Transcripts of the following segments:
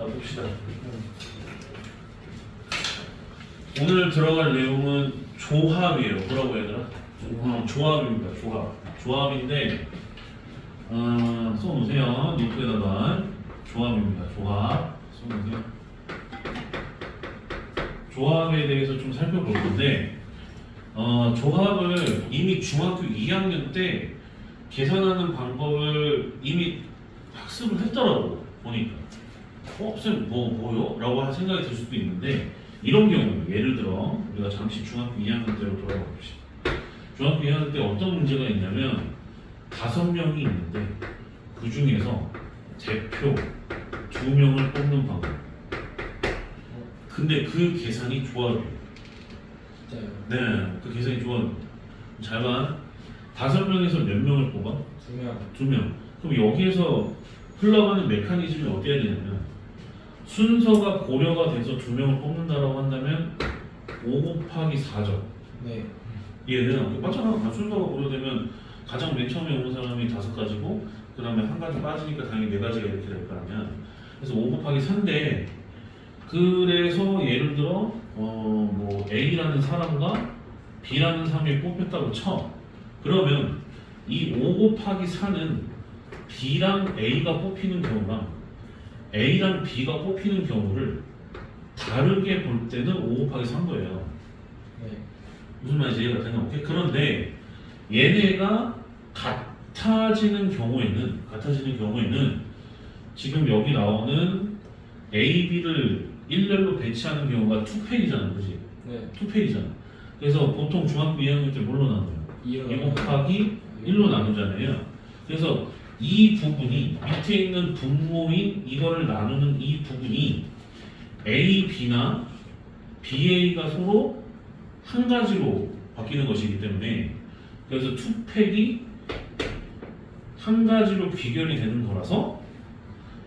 자, 봅시다. 오늘 들어갈 내용은 조합이에요. 뭐라고 해야 되나? 조합입니다. 조합인데 써놓으세요. 노트에다가 조합입니다. 조합 써놓으세요. 조합에 대해서 좀 살펴볼 건데 조합을 이미 중학교 2학년 때 계산하는 방법을 이미 학습을 했더라고 보니까 쌤 뭐요? 라고 생각이 들 수도 있는데 이런 경우 예를 들어 우리가 잠시 중학교 2학년 때로 돌아가 봅시다. 중학교 2학년 때 어떤 문제가 있냐면 5명이 있는데 그 중에서 대표 2명을 뽑는 방법. 근데 그 계산이 조합이에요. 진짜요? 네, 그 계산이 조합입니다. 잘 봐. 5명에서 몇 명을 뽑아? 2명. 2명. 그럼 여기에서 흘러가는 메커니즘이 어때야 되냐면 순서가 고려가 돼서 2명을 뽑는다라고 한다면 5 곱하기 4죠. 네. 얘는 맞잖아. 순서가 고려되면 가장 맨 처음에 오는 사람이 5가지고 그 다음에 한 가지 빠지니까 당연히 4가지가 이렇게 될 거 아니야. 그래서 5 곱하기 4인데 그래서 예를 들어 뭐 A라는 사람과 B라는 사람이 뽑혔다고 쳐. 그러면 이 5 곱하기 4는 B랑 A가 뽑히는 경우랑 A랑 B가 뽑히는 경우를 다르게 볼 때는 5 곱하기 3 거예요. 네. 무슨 말인지 이해가 되나? 오케이? 그런데 얘네가 같아지는 경우에는 지금 여기 나오는 A, B를 일렬로 배치하는 경우가 2팩이잖아, 그지? 네. 2팩이잖아. 그래서 보통 중학교 2학년 때 뭘로 나눠요? 2 곱하기 1로 나누잖아요. 그래서 이 부분이 밑에 있는 분모인 이거를 나누는 이 부분이 A, B나 BA가 서로 한 가지로 바뀌는 것이기 때문에 그래서 2팩이 한 가지로 귀결이 되는 거라서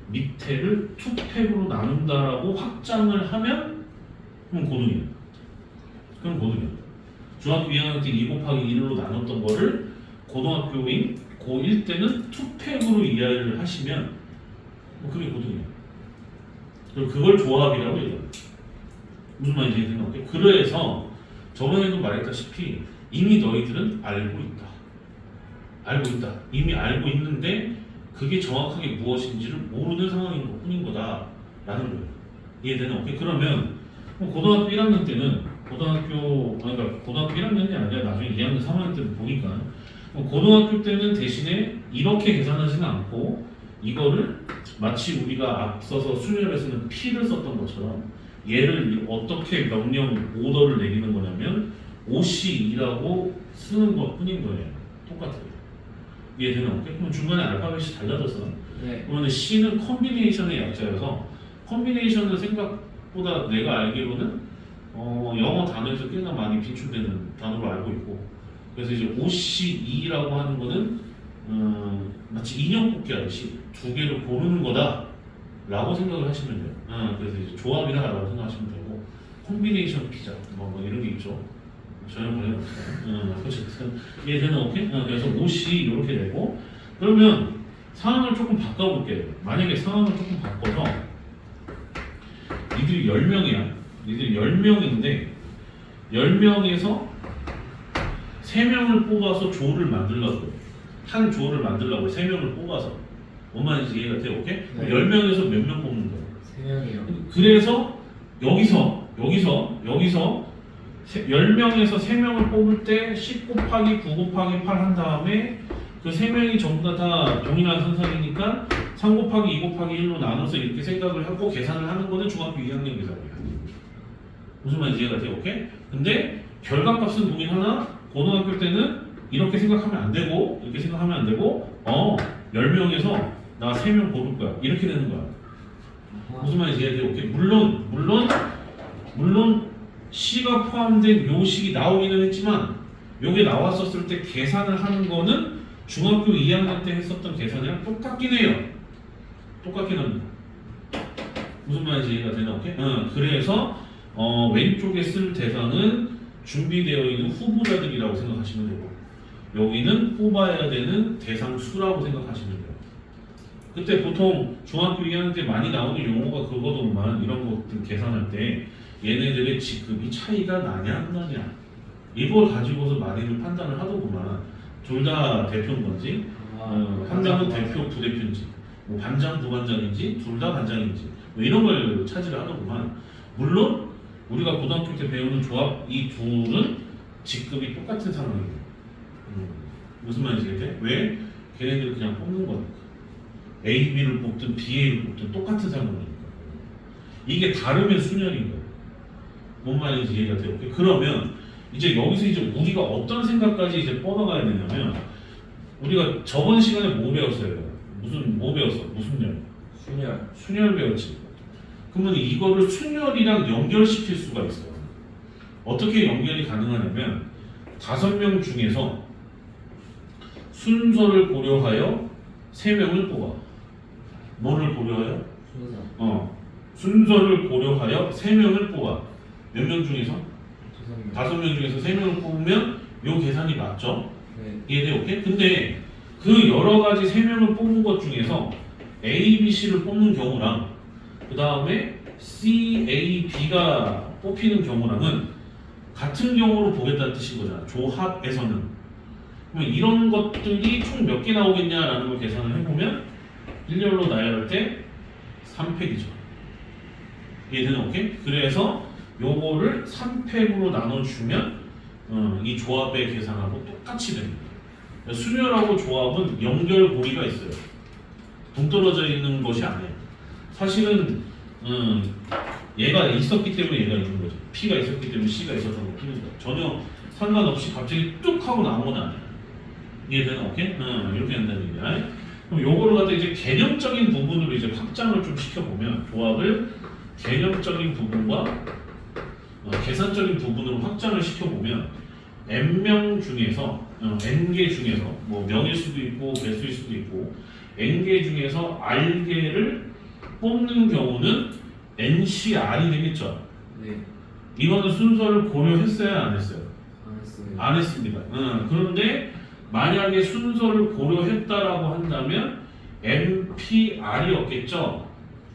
밑에를 2팩으로 나눈다라고 확장을 하면 그럼 고등이에요. 중학교 2학년 때 2 곱하기 1로 나눴던 거를 고등학교인 고1 때는 2팩으로 이해를 하시면 그게 고등이에요. 그리고 그걸 조합이라고 얘기해요. 무슨 말인지 생각해? 그래서 저번에도 말했다시피 이미 너희들은 알고 있다. 이미 알고 있는데 그게 정확하게 무엇인지를 모르는 상황인 것 뿐인 거다라는 거예요. 이해되나? 오케이? 그러면 고등학교 1학년 때는 고등학교 1학년이 아니라 나중에 2학년, 3학년 때는 보니까 고등학교 때는 대신에 이렇게 계산하지는 않고 이거를 마치 우리가 앞서서 수열에서는 P를 썼던 것처럼 얘를 어떻게 명령 오더를 내리는 거냐면 OC2라고 쓰는 것 뿐인 거예요. 똑같아요. 이해되나? 오케이? 그럼 중간에 알파벳이 달라졌어. 네. 그러면 C는 컨비네이션의 약자여서 컨비네이션은 생각보다 내가 알기로는 영어 단어에서 꽤나 많이 비출되는 단어로 알고 있고 그래서 이제 OC2라고 하는 거는 마치 인형 뽑기 하듯이 2개를 고르는 거다라고 생각을 하시면 돼요. 그래서 이제 조합이다라고 생각하시면 되고 콤비네이션 피자 뭐 이런 게 있죠. 전혀 관련 없어요. 어쨌든 이해되나? 오케이? 그래서 OC 이렇게 되고 그러면 상황을 조금 바꿔볼게요. 만약에 상황을 조금 바꿔서 니들이 10명이야. 니들이 10명인데 10명에서 3명을 뽑아서 조를 만들려고 한 조를 만들려고 3명을 뽑아서 뭔 말인지 이해가 돼요? 오케이? 네. 10명에서 몇 명 뽑는 거예요? 3명이요. 그래서 여기서 10명에서 3명을 뽑을 때 10 곱하기 9 곱하기 8 한 다음에 그 3명이 전부 다 동일한 선상이니까 3 곱하기 2 곱하기 1로 나눠서 이렇게 생각을 하고 계산을 하는 거는 중학교 2학년 계산이에요. 무슨 말인지 이해가 돼요? 오케이? 근데 결과값은 동일하나 고등학교 때는 이렇게 생각하면 안 되고 이렇게 생각하면 안 되고 10명에서 나 3명 고를 거야. 이렇게 되는 거야. 무슨 말인지 이해가 돼요? 오케이? 물론 C가 포함된 요식이 나오기는 했지만 요게 나왔었을 때 계산을 하는 거는 중학교 2학년 때 했었던 계산이랑 똑같긴 해요. 똑같긴 합니다. 무슨 말인지 이해가 되나? 오케이? 그래서 왼쪽에 쓸 대상은 준비되어 있는 후보자들이라고 생각하시면 되고 여기는 뽑아야 되는 대상 수라고 생각하시면 돼요. 그때 보통 중학교 2학년 때 많이 나오는 용어가 그거더만 이런 것들 계산할 때 얘네들의 직급이 차이가 나냐 안 나냐 이걸 가지고서 많이들 판단을 하더구만. 둘 다 대표인 건지 한 명은 대표 부대표인지 뭐 반장 부반장인지 둘 다 반장인지 뭐 이런 걸 차지를 하더구만. 물론 우리가 고등학교 때 배우는 조합 이 둘은 직급이 똑같은 상황이에요. 무슨 말인지 알겠지? 왜? 걔네들 그냥 뽑는 거니까. A, B를 뽑든 B, A를 뽑든 똑같은 상황이니까. 이게 다르면 순혈인 거예요. 뭔 말인지 이해가 돼요? 그러면 이제 여기서 이제 우리가 어떤 생각까지 이제 뻗어가야 되냐면 우리가 저번 시간에 뭐 배웠어요? 뭐 배웠어? 무슨 열? 순열. 순혈 배웠지. 그러면 이거를 순혈이랑 연결시킬 수가 있어요. 어떻게 연결이 가능하냐면 5명 중에서 순서를 고려하여 3명을 뽑아. 뭐를 고려하여? 순서. 순서를 고려하여 3명을 뽑아. 몇 명 중에서? 5명. 5명 중에서 3명을 뽑으면 요 계산이 맞죠? 네. 이해돼요? 오케이? 근데 그 여러 가지 3명을 뽑은 것 중에서 A, B, C를 뽑는 경우랑 그 다음에 C, A, B가 뽑히는 경우랑은 같은 경우로 보겠다는 뜻인 거잖아. 조합에서는. 그러면 이런 것들이 총 몇 개 나오겠냐라는 걸 계산을 해보면 일렬로 나열할 때 3팩이죠. 이해되나? 오케이? 그래서 요거를 3팩으로 나눠주면 이 조합의 계산하고 똑같이 됩니다. 순혈하고 조합은 연결고리가 있어요. 동떨어져 있는 것이 아니에요. 사실은 얘가 있었기 때문에 얘가 있는 거죠. P가 있었기 때문에 C가 있었던 거 뿐인 거예요. 전혀 상관없이 갑자기 뚝 하고 나온 건 아니에요. 이해되나? 오케이? 이렇게 한다는 얘기야. 그럼 요거를 갖다 이제 개념적인 부분으로 이제 확장을 좀 시켜보면 조합을 개념적인 부분과 계산적인 부분으로 확장을 시켜보면 n명 중에서 n개 중에서 뭐 명일 수도 있고 개수일 수도 있고 n개 중에서 r개를 뽑는 경우는 ncr이 되겠죠. 네. 이거는 순서를 고려했어요, 안 했어요? 안 했어요. 안 했습니다. 그런데 만약에 순서를 고려했다라고 한다면 NPR이었겠죠.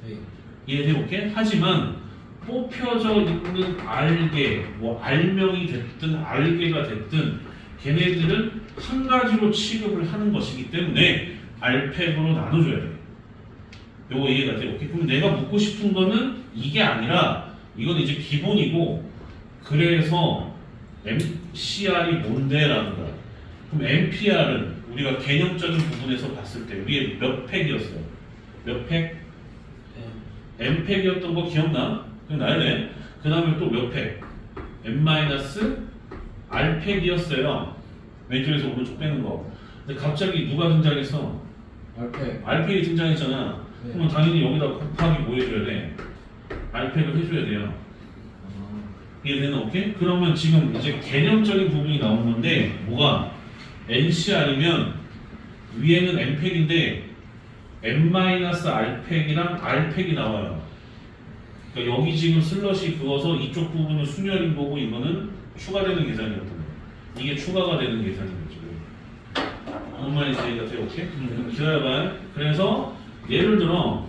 네. 이해돼 볼게. 하지만 뽑혀져 있는 R개, 뭐 R명이 됐든 R개가 됐든 걔네들은 한 가지로 취급을 하는 것이기 때문에 R팩으로 나눠줘야 돼. 요거 이해가 돼? 오케이. 그럼 내가 묻고 싶은 거는 이게 아니라 이건 이제 기본이고 그래서 MCR이 뭔데? 라는 거야. 그럼 MPR은 우리가 개념적인 부분에서 봤을 때 위에 몇 팩이었어요? 몇 팩? 네. M팩이었던 거 기억나? 그럼 나열해. 그 다음에 또 몇 팩? M-R팩이었어요. 왼쪽에서 오른쪽 빼는 거. 근데 갑자기 누가 등장했어? 알팩. R팩이 등장했잖아. 네. 그러면 당연히 여기다 곱하기 뭐 해줘야 돼? R팩을 해줘야 돼요. 이해되나? 오케이? 그러면 지금 이제 개념적인 부분이 나오는 건데 뭐가? NCR이면 위에는 M팩인데 M-R팩이랑 R팩이 나와요. 그러니까 여기 지금 슬럿이 그어서 이쪽 부분은 순혈인 거고 이거는 추가되는 계산이었던 거예요. 이게 추가가 되는 계산인 거죠. 뭔 말인지 이해가 돼요? 오케이? 기다려봐요. 그래서 예를 들어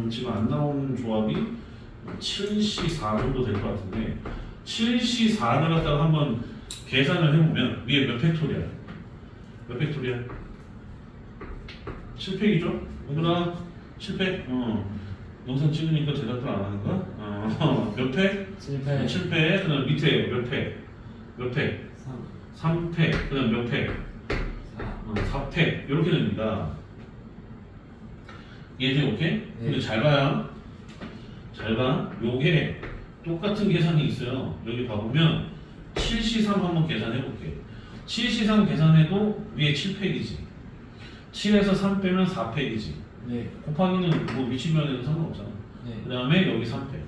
지금 안 나오는 조합이 7C4 정도 될 것 같은데 7C4를 갖다가 한번 계산을 해보면 위에 몇 팩토리야? 몇 팩토리야? 7팩이죠? 얘들아 7팩? 영상 찍으니까 대답을 안 하는 거야? 몇 팩? 7팩. 7팩. 그 다음 밑에 몇 팩? 몇 팩? 3. 3팩. 그 다음 몇 팩? 4. 4팩. 이렇게 됩니다. 이해돼? 오케이? 네. 근데 잘 봐요. 잘 봐. 요게 똑같은 계산이 있어요. 여기 봐보면 7C3 한번 계산해 볼게. 7C3 계산해도 위에 7팩이지. 7에서 3 빼면 4팩이지. 네. 곱하기는 뭐 위치면에도 상관없잖아. 네. 그 다음에 여기 3팩.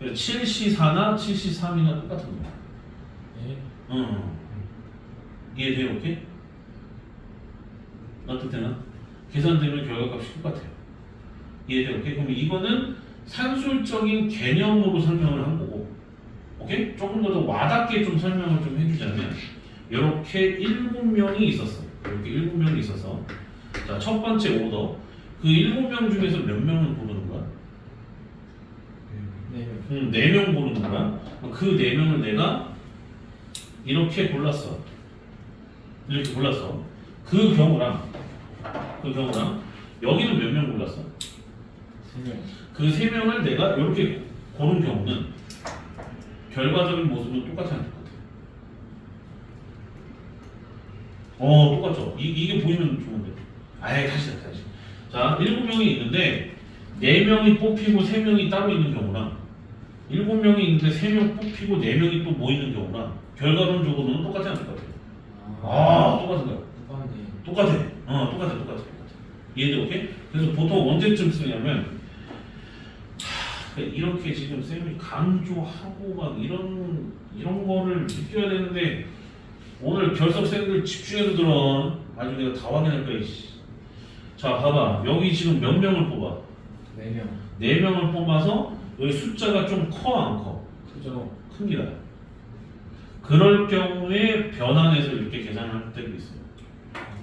7C4나 7C3이나 똑같은 거야. 네. 이해돼요? 오케이? 어떻게나? 계산되면 결과값이 똑같아요. 이해돼요? 오케이? 그럼 이거는 산술적인 개념으로 설명을 한 거고, 오케이? 조금 더 와닿게 좀 설명을 좀 해주자면, 이렇게 7명이 있었어. 이렇게 7명이 있어서 자, 첫 번째 오더. 그 7명 중에서 몇 명을 고르는 거야? 네. 4명 고르는 거야. 그 4명을 내가 이렇게 골랐어. 이렇게 골랐어. 그 경우랑 여기는 몇 명 골랐어? 3명. 그 3명을 내가 이렇게 고른 경우는 결과적인 모습은 똑같아. 똑같죠. 이게 보이면 좋은데. 아예 다시. 자, 7명이 있는데 4명이 뽑히고 3명이 따로 있는 경우랑 7명이 있는데 3명 뽑히고 4명이 또 모이는 경우랑 결과론적으로는 똑같아. 똑같은 거야. 똑같네. 똑같아. 이해돼, 오케이? 그래서 보통 언제쯤 쓰냐면 이렇게 지금 쌤이 강조하고 막 이런 거를 느껴야 되는데 오늘 결석 쌤들 집중해서 들어. 아주 내가 다 확인할 거야. 이씨. 자, 봐봐. 여기 지금 몇 명을 뽑아? 4명. 4명을 뽑아서 여기 숫자가 좀 커, 안 커? 그죠? 큽니다. 그럴 경우에 변환해서 이렇게 계산을 할 때도 있어요.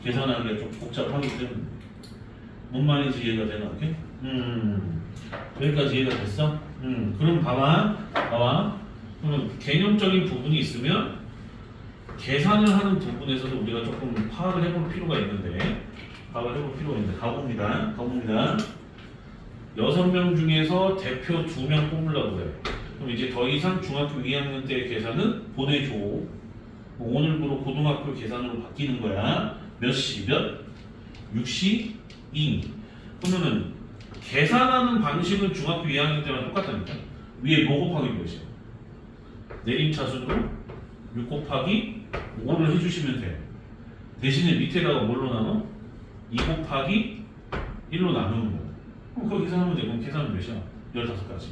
계산하기가 좀 복잡하기 때문에. 뭔 말인지 이해가 되나? 오케이? 여기까지 이해가 됐어? 그럼 봐봐. 그러면 개념적인 부분이 있으면 계산을 하는 부분에서도 우리가 조금 파악을 해볼 필요가 있는데 가봅니다. 6명 중에서 대표 2명 뽑으려고 그래. 그럼 이제 더 이상 중학교 2학년 때 계산은 보내줘. 오늘부로 고등학교 계산으로 바뀌는 거야. 몇 시? 몇? 6시 2. 그러면은 계산하는 방식은 중학교 2학년 때랑 똑같다니까. 위에 뭐 곱하기 몇이야? 내림차순으로 6 곱하기 5를 해주시면 돼요. 대신에 밑에다가 뭘로 나눠? 2 곱하기 1로 나누는 거야. 그럼 그거 계산하면 돼. 그럼 계산은 몇이야? 15가지.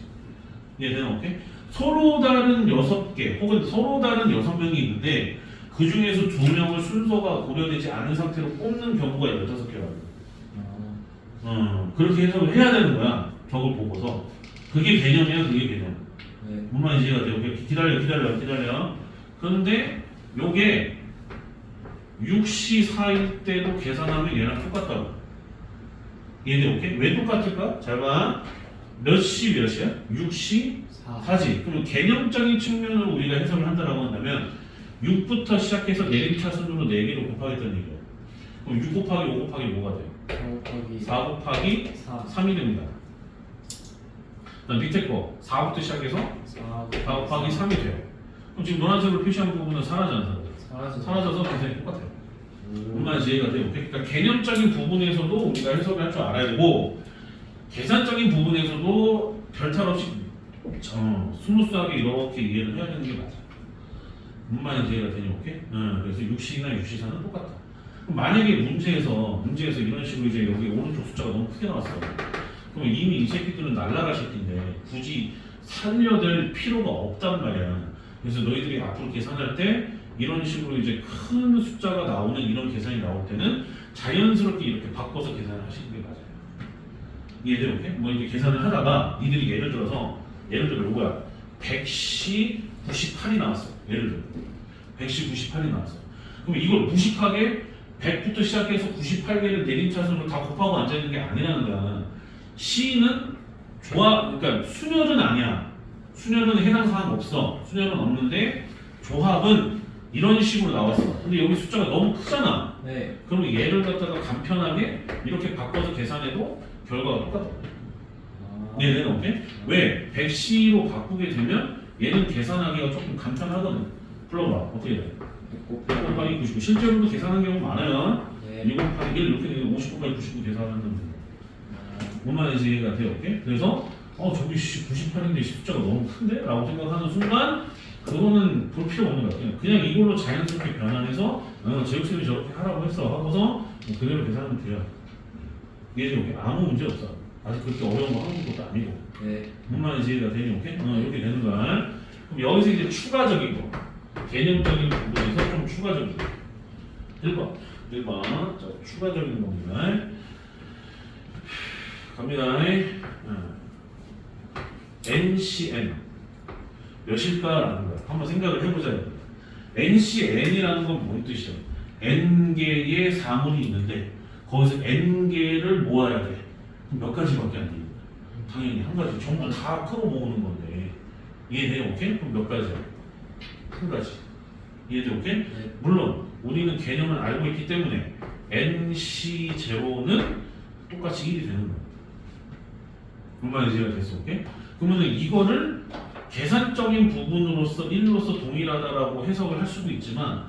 이해되나? 오케이? 서로 다른 6개 혹은 서로 다른 6명이 있는데 그 중에서 2명을 순서가 고려되지 않은 상태로 뽑는 경우가 15개라고. 그렇게 해석을 해야 되는 거야. 저걸 보고서. 그게 개념이야, 그게 개념. 네. 뭔 말인지 이해가 돼요? 오케이? 기다려. 그런데 요게 6시 4일 때도 계산하면 얘랑 똑같다고. 이해돼? 오케이? 왜 똑같을까? 잘 봐. 몇 시 몇이야? 6시 4지. 그럼 개념적인 측면으로 우리가 해석을 한다라고 한다면 6부터 시작해서 내림차순으로 4개로 곱하겠다는 얘기야. 그럼 6 곱하기 5 곱하기 뭐가 돼? 4 곱하기 3이 됩니다. 그다음 밑에 거 4부터 시작해서 4 곱하기 3이 돼요. 그럼 지금 노란색으로 표시한 부분은 사라지잖아. 사라져서 계산이 똑같아요. 뭔 이해가 돼요? 그러니까 개념적인 부분에서도 우리가 해석을 할 줄 알아야 되고 계산적인 부분에서도 별탈 없이 스무스하게 이렇게 이해를 해야 되는 게 맞아. 뭔 말인지 이해가 되냐? 오케이? 그래서 6시나 6시4는 똑같다. 그럼 만약에 문제에서 이런 식으로 이제 여기 오른쪽 숫자가 너무 크게 나왔어. 그럼 이미 이 새끼들은 날라갈 새끼인데 굳이 살려될 필요가 없단 말이야. 그래서 너희들이 앞으로 계산할 때 이런 식으로 이제 큰 숫자가 나오는 이런 계산이 나올 때는 자연스럽게 이렇게 바꿔서 계산을 하시는 게 맞아요. 이해돼요? 오케이? 뭐 이렇게 계산을 하다가 니들이 예를 들어 이거야. 100시 98이 나왔어. 예를 들어 100시 98이 나왔어. 그럼 이걸 무식하게 100부터 시작해서 98개를 내림차순으로 다 곱하고 앉아있는 게 아니라는 거야. C는 그러니까 순열은 아니야. 순열은 해당 사항 없어. 순열은 없는데 조합은 이런 식으로 나왔어. 근데 여기 숫자가 너무 크잖아. 네. 그러면 얘를 갖다가 간편하게 이렇게 바꿔서 계산해도 결과가 똑같아. 네, 오케이? 왜? 100C로 바꾸게 되면 얘는 계산하기가 조금 간편하거든. 불러봐. 어떻게 돼? 100 곱하기 99. 실제로도 계산하는 경우 많아요. 네. 2 곱하기 1 이렇게 되면 50 곱하기 99 계산하는 거. 뭔 말인지 이해가 돼요? 오케이? 그래서 저기 98인데 숫자가 너무 큰데? 라고 생각하는 순간 그거는 볼 필요 없는 것 같아요. 그냥 이걸로 자연스럽게 변환해서 제육쌤이 저렇게 하라고 했어 하고서 뭐 그대로 계산하면 돼요. 이해되죠? 아무 문제 없어. 아직 그렇게 어려운 거 하는 것도 아니고. 네. 뭔 말인지 이해가 되니? 오케이? 이렇게 되는 거야. 그럼 여기서 이제 추가적인 거. 개념적인 부분에서 좀 추가적인 거. 1번. 자, 추가적인 겁니다. 갑니다. NCN. 몇일까라는 거야. 한번 생각을 해보자. NCN이라는 건 뭔 뜻이야? N개의 사물이 있는데 거기서 n개를 모아야 돼. 그럼 몇 가지밖에 안 돼. 당연히 한 가지. 전부 다 풀어 모으는 건데. 이해돼? 오케이? 그럼 몇 가지야? 한 가지. 이해돼? 오케이? 네. 물론 우리는 개념을 알고 있기 때문에 NC0는 똑같이 1이 되는 거야. 얼마나 이해가 됐어? 오케이? 그러면 이거를 계산적인 부분으로서 1로서 동일하다라고 해석을 할 수도 있지만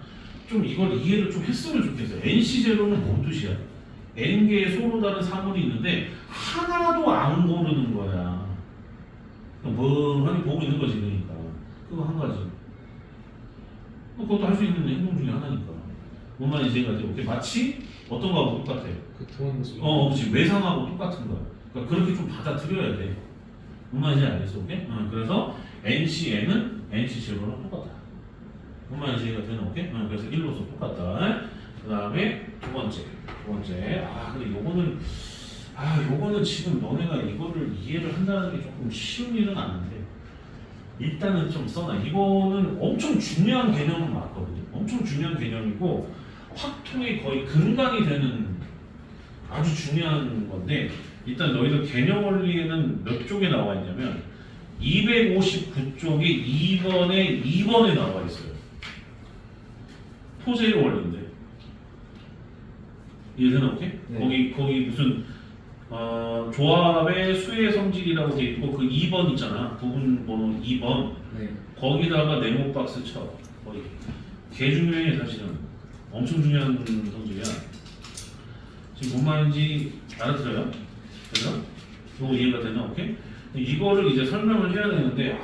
좀 이걸 이해를 좀 했으면 좋겠어요. NC0는 뭔 뜻이야? N개의 서로 다른 사물이 있는데 하나도 안 고르는 거야. 멍하니 보고 있는 거지. 그러니까 그거 한 가지. 그것도 할 수 있는 행동 중에 하나니까. 뭔 말인지 이해가 돼? 오케이? 마치 어떤 거하고 똑같아. 그 돈. 그렇지. 외상하고 똑같은 거야. 그러니까 그렇게 좀 받아들여야 돼. 뭔 말인지 알겠어? 오케이? 그래서 NCN은 NC0랑 똑같다. 뭔 말인지 이해가 되나? 오케이? 그래서 1로서 똑같다. 그 다음에 두 번째. 근데 요거는 지금 너네가 이거를 이해를 한다는 게 조금 쉬운 일은 아닌데 일단은 좀 써놔. 이거는 엄청 중요한 개념은 맞거든요. 엄청 중요한 개념이고 확통의 거의 근간이 되는 아주 중요한 건데 일단 너희들 개념 원리에는 몇 쪽에 나와 있냐면 259쪽에 2번에 나와 있어요. 토제의 원리인데 이해되나? 오케이? 네. 거기 무슨 조합의 수의 성질이라고 돼 있고 그 2번 있잖아. 부분 번호 2번. 네. 거기다가 네모 박스 쳐. 거의 개 중요해 사실은. 엄청 중요한 성질이야. 지금 뭔 말인지 알아들어요? 그래서 이거 이해가 되나? 오케이? 이거를 이제 설명을 해야 되는데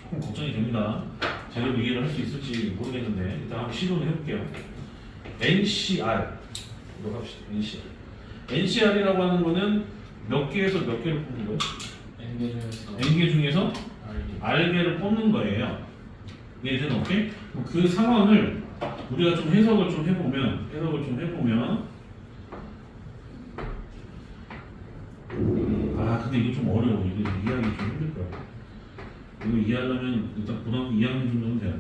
조금 걱정이 됩니다. 제대로 이해를 할 수 있을지 모르겠는데 일단 한번 시도를 해볼게요. NCR 이거 합시다. NCR이라고 하는 거는 몇 개에서 몇 개를 뽑는 거예요? N개 중에서 N개 중에서 R개를 뽑는 거예요. 이해되나? 오케이? 그 상황을 우리가 좀 해석을 좀 해보면 근데 이거 좀 어려워. 이거 이해하기 좀 힘들 거야. 이거 이해하려면 일단 고등학교 2학년 정도는 돼야 돼.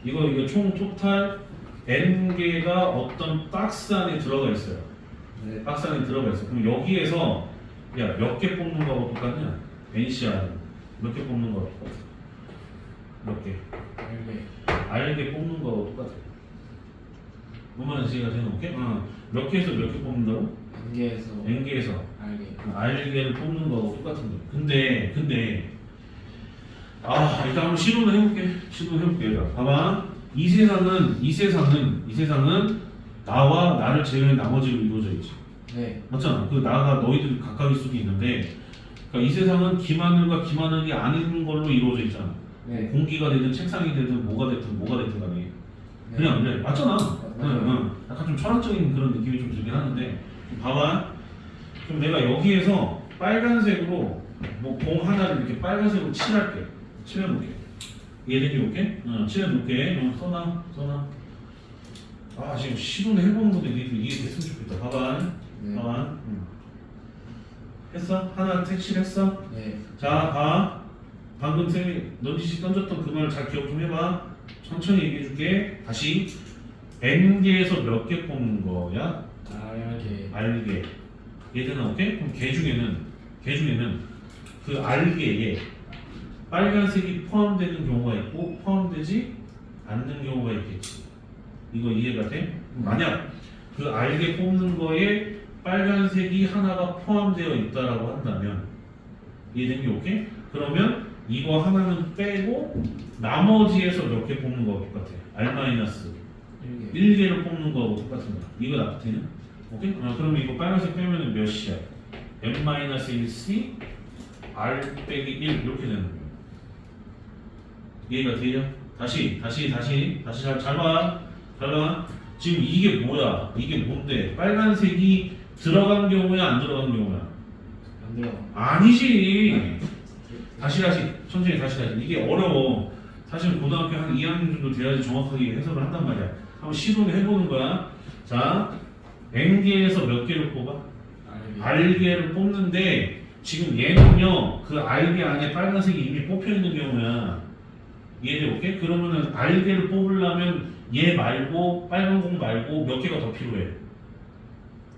이거 총 토탈 N개가 어떤 박스 안에 들어가 있어요. 네. 박스 안에 들어가 있어. 그럼 여기에서 야 몇 개 뽑는 거하고 똑같냐? NCR 몇 개 뽑는 거하고 똑같아. 몇 개? R개 뽑는 거하고 똑같아. 뭔 말인지 이해가 되나? 오케이? 몇 개에서 몇 개 뽑는다고? N개에서 N개에서 R개. R개를 뽑는 거하고 똑같은 거야. 근데 일단 한번 시도해볼게. 봐봐. 이 세상은 나와 나를 제외한 나머지로 이루어져 있지. 네. 맞잖아. 그 나가 너희들 각각일 수도 있는데, 그러니까 이 세상은 김하늘과 김하늘이 아닌 걸로 이루어져 있잖아. 네. 공기가 되든 책상이 되든 뭐가 됐든 간에. 네. 그냥 그래. 맞잖아. 맞아요. 약간 좀 철학적인 그런 느낌이 좀 들긴 하는데, 봐봐. 그럼 내가 여기에서 빨간색으로 뭐 공 하나를 이렇게 빨간색으로 칠해놓게. 이해되니? 오케이? 칠해놓게. 써놔. 지금 시도는 해보는 건데 니들 이해됐으면 좋겠다. 봐봐. 네. 봐봐. 했어? 하나 색칠했어? 네. 자, 봐. 방금 쌤이 넌지시 던졌던 그 말 잘 기억 좀 해봐. 천천히 얘기해줄게. 다시. N개에서 몇 개 뽑는 거야? R개. R개. 얘들아, 오케이? 그럼 개 중에는 그 R개에 빨간색이 포함되는 경우가 있고 포함되지 않는 경우가 있겠지. 이거 이해가 돼? 만약 그 R개 뽑는 거에 빨간색이 하나가 포함되어 있다라고 한다면 이해되니? 오케이? 그러면 이거 하나는 빼고 나머지에서 몇 개 뽑는 거하고 똑같아. R-1개 1개를 뽑는 거하고 똑같은 거야. 이거 나쁘냐? 오케이? 그러면 이거 빨간색 빼면 몇이야? M-1C R 빼기 1 이렇게 되는 거야. 이해가 돼요? 다시 잘 봐. 지금 이게 뭐야? 이게 뭔데? 빨간색이 들어간 경우야 안 들어간 경우야? 안 들어. 아니지. 다시 천천히 이게 어려워. 사실 고등학교 한 2학년 정도 돼야지 정확하게 해석을 한단 말이야. 한번 시도를 해보는 거야. 자, N개에서 몇 개를 뽑아? R개를 뽑는데 지금 얘는요 그 R개 안에 빨간색이 이미 뽑혀 있는 경우야. 이해돼? 오케이? 그러면은 R개를 뽑으려면 얘 말고 빨간 공 말고 몇 개가 더 필요해?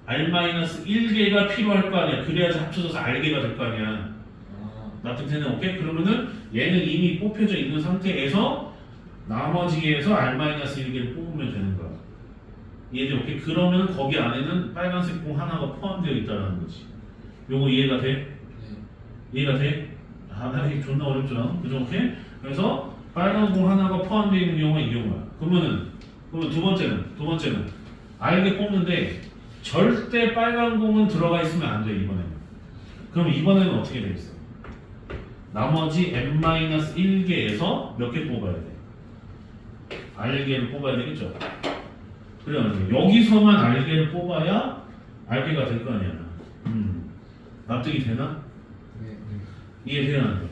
R-1개가 필요할 거 아니야. 그래야지 합쳐져서 R개가 될 거 아니야. 아, 납득되는 오케이? 그러면은 얘는 이미 뽑혀져 있는 상태에서 나머지에서 R-1개를 뽑으면 되는 거야. 이해돼? 오케이? 그러면 거기 안에는 빨간색 공 하나가 포함되어 있다는 거지. 요거 이해가 돼? 네. 이해가 돼? 아, 이게 존나 어렵죠? 그죠? 오케이? 그래서 빨간 공 하나가 포함되어 있는 경우가 이 경우야. 그러면 두 번째는 알게 뽑는데 절대 빨간 공은 들어가 있으면 안 돼, 이번에는. 그럼 이번에는 어떻게 되겠어? 나머지 n-1개에서 몇 개 뽑아야 돼? R개를 뽑아야 되겠죠? 그래, 여기서만 R개를 뽑아야 R개가 될 거 아니야. 납득이 되나? 네. 네. 이해돼야 안 돼?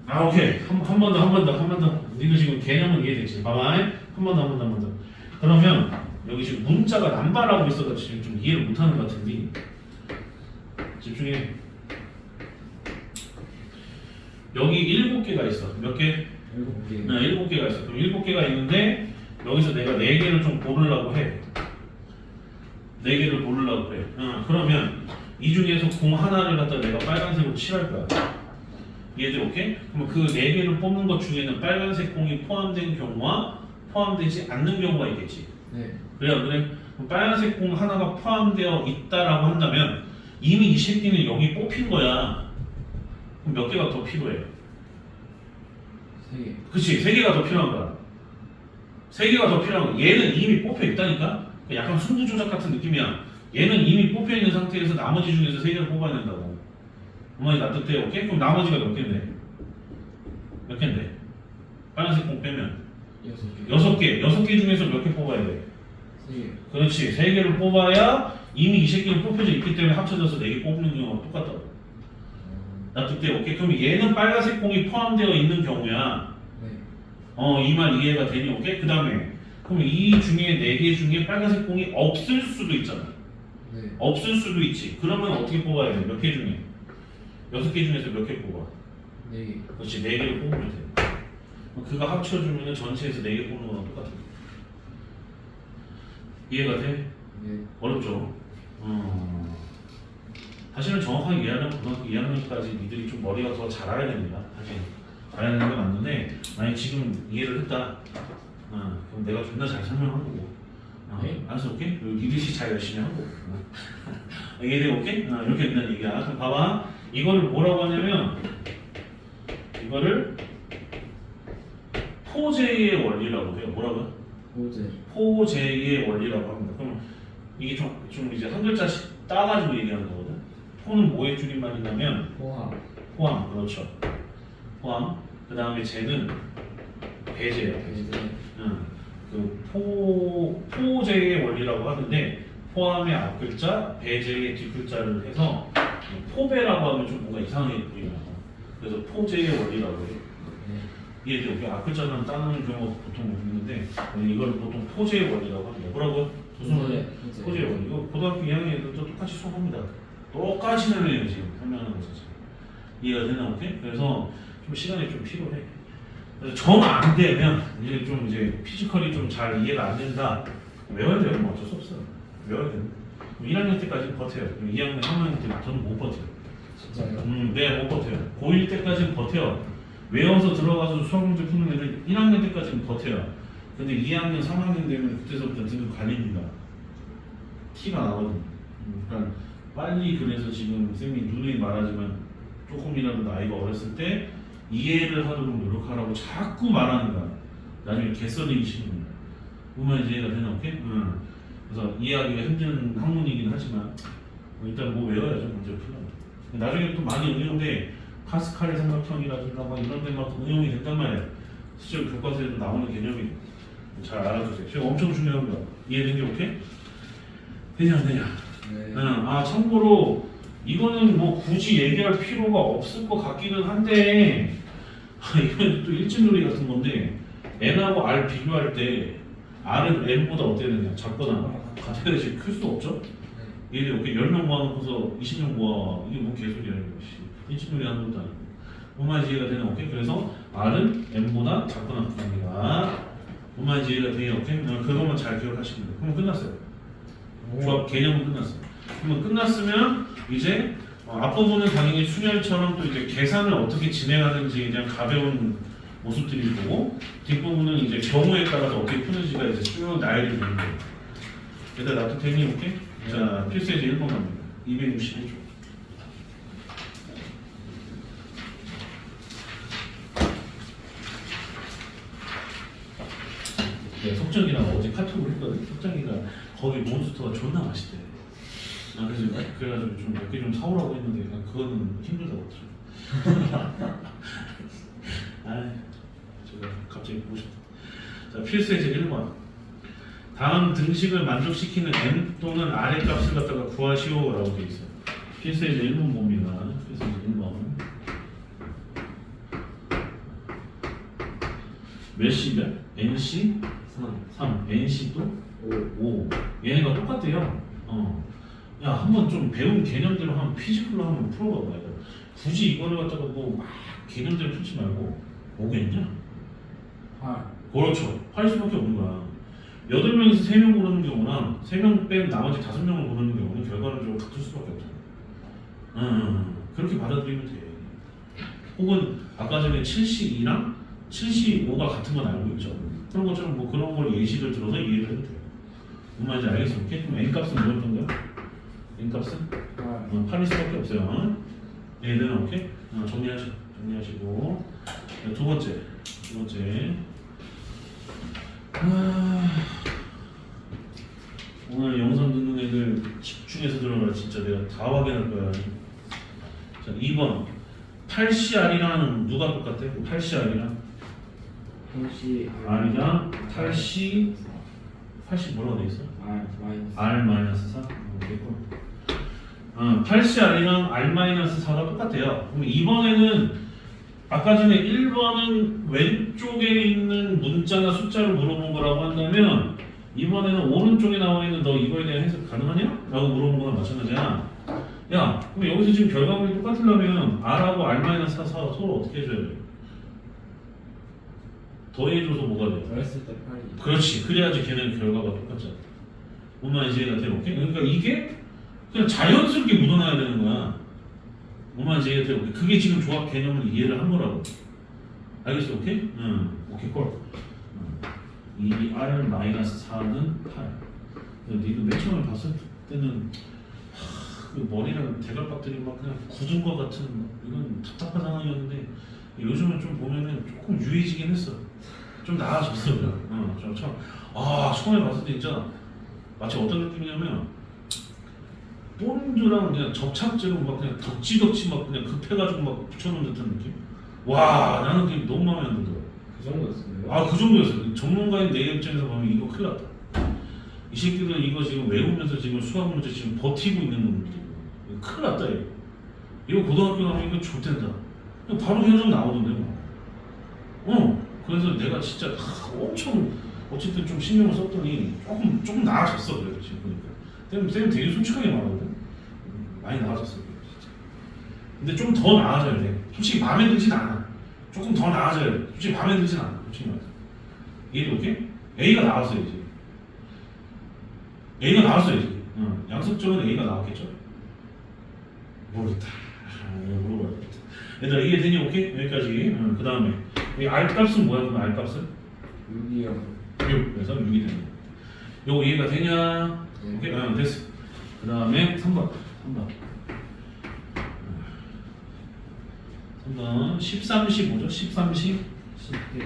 아, 오케이. 한 번 더. 니는 지금 개념은 이해되지? 봐봐. 한 번 더. 그러면 여기 지금 문자가 남발하고 있어서 지금 좀 이해를 못하는 것 같은데 집중해. 여기 7개가 있어. 몇 개? 7개. 7개가 있어. 그럼 7개가 있는데 여기서 내가 4개를 좀 고르려고 해. 4개를 고르려고 해. 그러면 이 중에서 공 하나를 갖다 내가 빨간색으로 칠할 거야. 이해돼? 오케이? 그럼 그 4개를 뽑는 것 중에는 빨간색 공이 포함된 경우와 포함되지 않는 경우가 있겠지. 네. 그래? 그럼 빨간색 공 하나가 포함되어 있다라고 한다면 이미 이 새끼는 여기 뽑힌 거야. 그럼 몇 개가 더 필요해? 3개. 그치? 3개가 더 필요한 거야. 3개가 더 필요한 거야. 얘는 이미 뽑혀 있다니까? 약간 승부조작 같은 느낌이야. 얘는 이미 뽑혀 있는 상태에서 나머지 중에서 3개를 뽑아야 된다고. 어머니 납득돼? 오케이? 그럼 나머지가 몇 개인데? 몇 개인데? 빨간색 공 빼면 6개. 6개 중에서 몇 개 뽑아야 돼? 3개. 그렇지. 3개를 뽑아야 이미 이 새끼는 뽑혀져 있기 때문에 합쳐져서 4개 뽑는 경우가 똑같다고. 납득돼? 오케이? 그럼 얘는 빨간색 공이 포함되어 있는 경우야. 네. 이 말 이해가 되니? 오케이? 그 다음에 그럼 이 중에 4개 중에 빨간색 공이 없을 수도 있잖아. 네. 없을 수도 있지. 그러면 어떻게 뽑아야 돼? 몇 개 중에? 6개 중에서 몇 개 뽑아? 4개. 그렇지. 4개를 뽑으면 돼. 그거 합쳐주면 전체에서 4개 뽑는 거랑 똑같아. 이해가 돼? 네. 어렵죠? 사실은 정확하게 이해하려면 고등학교 2학년까지 니들이 좀 머리가 더 잘 알아야 됩니다. 사실 알아야 되는 게 맞는데 만약 지금 이해를 했다. 그럼 내가 존나 잘 설명한 거고. 네. 알았어, 오케이? 그리고 니들이 잘 열심히 한 거고. 이해돼, 오케이? 이렇게 된다는 얘기야. 그럼 봐봐. 이거를 뭐라고 하냐면 이거를 포제의 원리라고 해요. 뭐라고요? 호재. 포제의 원리라고 합니다. 그럼 이게 좀 이제 한 글자씩 따가지고 얘기하는 거거든. 포는 뭐의 줄임말이냐면 포함. 그렇죠. 포함. 그 다음에 제는 배제예요. 배제. 배제. 그 포제의 원리라고 하는데 포함의 앞글자, 배제의 뒷글자를 해서 포배라고 하면 좀 뭔가 이상하게 보이잖아. 그래서 포제의 원리라고 해요. 네. 이게 앞글자만 따는 경우가 보통 없는데 이걸 보통 포제의 원리라고 합니다. 뭐라고요? 무슨 원리? 포제의 원리. 이거 고등학교 2학년 애들도 똑같이 수업합니다. 똑같이 설명해요 지금 설명하는 거 자체. 이해가 되나 오케이? 그래서 좀 시간이 좀 필요해. 그래서 정 안 되면 이제 좀 이제 피지컬이 좀 잘 이해가 안 된다. 외워야 돼요. 뭐 어쩔 수 없어요. 외워야 돼요. 1학년 때까지는 버텨요. 2학년, 3학년 때부터는 못 버텨요. 진짜요? 네, 못 버텨요. 고1 때까지는 버텨요. 외워서 들어가서 수학 문제 푸는 애들 1학년 때까지는 버텨요. 근데 2학년, 3학년 되면 그때서부터 등급 갈립니다. 티가 나거든. 그러니까 빨리 그래서 지금 선생님이 누누이 말하지만 조금이라도 나이가 어렸을 때 이해를 하도록 노력하라고 자꾸 말하는 거야. 나중에 개써내기 싫은 거야. 보면 이해가 되나 오케이? 그래서 이해하기가 힘든 학문이긴 하지만 일단 뭐 외워야죠. 문제 풀려면. 나중에 또 많이 응용돼. 파스칼의 삼각형이라든가 막 이런 데 막 응용이 된단 말이에요. 실제로 교과서에도 나오는 개념이 잘 알아주세요. 지금 엄청 중요한 거. 이해된 게 오케이? 되냐 안 되냐? 네. 참고로 이거는 뭐 굳이 얘기할 필요가 없을 것 같기는 한데 이건 또 일진놀이 같은 건데 n하고 r 비교할 때 r은 n보다 어때야 되냐? 작거나 같아야 되지. 클 수 없죠? 얘들 이렇게 10명 모아놓고서 20명 모아 이게 뭔 개소리야 이거. 일진놀이 하는 것도 아니고 뭔말 이해가 되냐? 오케이? 그래서 r은 n보다 작거나 같답니다. 뭔말 이해가 되냐? 오케이? 그것만 잘 기억하시면 돼요. 그럼 끝났어요. 조합 개념은 끝났어요. 그러면 끝났으면 이제 앞부분은 당연히 순열처럼 또 이제 계산을 어떻게 진행하는지에 대한 가벼운 모습들이 보고 뒷부분은 이제 경우에 따라서 어떻게 푸는지가 이제 쭉 나열이 되는 거예요. 일단 놔도 되니 오케이? 자, 필수예제 1번 갑니다. 261조. 네, 석정이랑 어제 카톡을 했거든. 석정이가 거기 몬스터가 존나 맛있대. 그래가지고 좀 몇 개 좀 사오라고 했는데 그거는 힘들다고 하더라고. 아, 제가 갑자기 보고 싶다. 자, 필수예제 1번. 다음 등식을 만족시키는 n 또는 r의 값을 갖다가 구하시오라고 되어 있어요. 필수예제 1번 봅니다. 필수예제 1번. 몇 C냐? NC 3, NC도 5. 얘네가 똑같대요. 야, 한번 좀 배운 개념대로 한번 피지컬로 한번 풀어봐봐. 굳이 이거를 갖다가 뭐 막 개념대로 풀지 말고 뭐겠냐? 8. 그렇죠. 80밖에 없는 거야. 8명에서 3명 고르는 경우나 3명 뺀 나머지 5명을 고르는 경우는 결과론적으로 같을 수밖에 없잖아. 그렇게 받아들이면 돼. 혹은 아까 전에 72랑 75가 같은 건 알고 있죠. 그런 것처럼 뭐 그런 걸 예시를 들어서 이해를 해도 돼요. 뭔 말인지 알겠어? 오케이? 그럼 N값은 뭐 정도야? N값은? 8일 수밖에 없어요. 얘들은 오케이? 정리하시고 두 번째 오늘 영상 듣는 애들 집중해서 들어라. 진짜 내가 다 확인할 거야. 자, 2번 8CR이랑 누가 똑같아? 8CR이랑 8C R이랑 8C 뭐라고 돼 있어? R-4 8CR이랑 R-4가 똑같아요. 그럼 이번에는 아까 전에 1번은 왼쪽에 있는 문자나 숫자를 물어본 거라고 한다면 이번에는 오른쪽에 나와 있는 너 이거에 대한 해석 가능하냐? 라고 물어본 거랑 마찬가지야. 야, 그럼 여기서 지금 결과물이 똑같으려면 R하고 R-4 서로 어떻게 해줘야 돼? 더해줘서 뭐가 돼? 더했을 때 8이. 그렇지. 그래야지 걔는 결과가 똑같잖아. 뭔 말인지 이해가 돼? 오케이? 그러니까 이게 그냥 자연스럽게 묻어나야 되는 거야. 뭔 말인지 이해가 돼? 오케이? 그게 지금 조합 개념을 이해를 한 거라고. 알겠어? 오케이? 오케이, 콜. 2R-4는 8. 니도 맨 처음에 봤을 때는 그 머리랑 대갈박들이 막 그냥 굳은 거 같은 이건 답답한 상황이었는데 요즘은 좀 보면은 조금 유해지긴 했어. 좀 나아졌어. 처음에 봤을 때 진짜 마치 어떤 느낌이냐면 본드랑 그냥 접착제로 막 그냥 덕지덕지 막 그냥 급해가지고 막 붙여놓은 듯한 느낌? 와, 나는 그게 너무 마음에 안 들더라고. 그 정도였어요? 그 정도였어. 전문가인 내 입장에서 보면 이거 큰일 났다. 이 새끼들 이거 지금 외우면서 지금 수학 문제 지금 버티고 있는 놈들. 이거 큰일 났다 이거. 이거 고등학교 가면 이거 좋댄다. 바로 현장 나오던데 뭐. 그래서 내가 진짜 엄청 어쨌든 좀 신경을 썼더니 조금 나아졌어. 그래도 지금 보니까 쌤 되게 솔직하게 말하거든. 많이 나아졌어 진짜. 근데 좀 더 나아져야 돼. 솔직히 마음에 들진 않아. 조금 더 나아져야 돼. 솔직히 마음에 들진 않아. 솔직히 말해서 이해도 오케이? A가 나왔어야지. A가 나왔어야지. 양석적은 A가 나왔겠죠? 모르겠다. 물어봐야겠다. 얘들아 이해되니? 오케이? 여기까지. 그 다음에 이 R값은 뭐야? 그럼 R값은? 6이요. 6. 그래서 6이 되는 요거 이해가 되냐? 네. 오케이? 됐어. 그 다음에 3번 13시 뭐죠? 13시?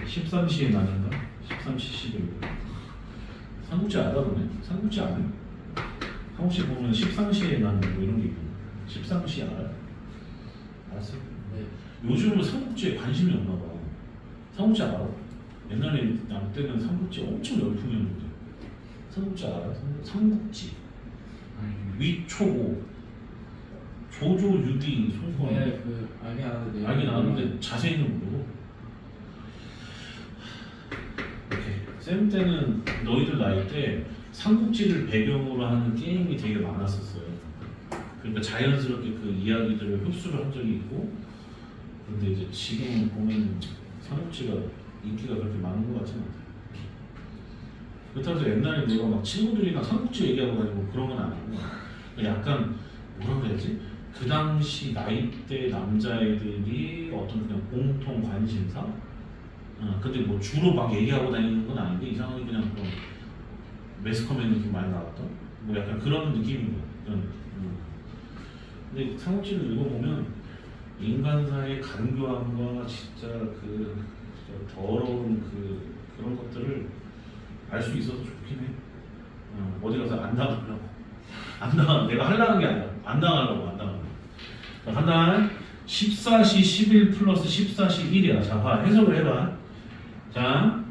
13시에 나는가? 13시 11. 삼국지 알아 보네? 삼국지 아네? 삼국지 보면 13시에 나는 뭐 이런 게 있거든. 13시 알아? 알았어? 네. 요즘은 삼국지에 관심이 없나 봐. 삼국지 알아? 옛날에 나 때는 삼국지 엄청 열풍이었는데. 삼국지 알아? 삼국지. 위초고 조조 유디 소설. 네, 알긴 아는데 자세히는 모르고. 오케이. 쌤 때는 너희들 나이 때 삼국지를 배경으로 하는 게임이 되게 많았었어요. 그러니까 자연스럽게 그 이야기들을 흡수를 한 적이 있고. 근데 이제 지금 보면 삼국지가 인기가 그렇게 많은 것 같지는 않아요. 그렇다고 해서 옛날에 내가 막 친구들이랑 삼국지 얘기하고 가지고 그런 건 아니고 약간 뭐라 그래야지? 그 당시 나이대 남자애들이 어떤 그냥 공통 관심사? 근데 뭐 주로 막 얘기하고 다니는 건 아닌데 이상하게 그냥 그런 매스컴에 느낌 많이 나왔던 뭐 약간 그런 느낌인 거야. 근데 삼국지를 읽어보면 인간사의 간교함과 진짜 그 진짜 더러운 그런 것들을 알 수 있어서 좋긴 해. 어디 가서 안 당하려고. 안 당하, 내가 하려는 게 아니라 안 당하려고. 자, 간단. 14시 11 플러스 14시 1이야. 자, 봐. 해석을 해봐. 자,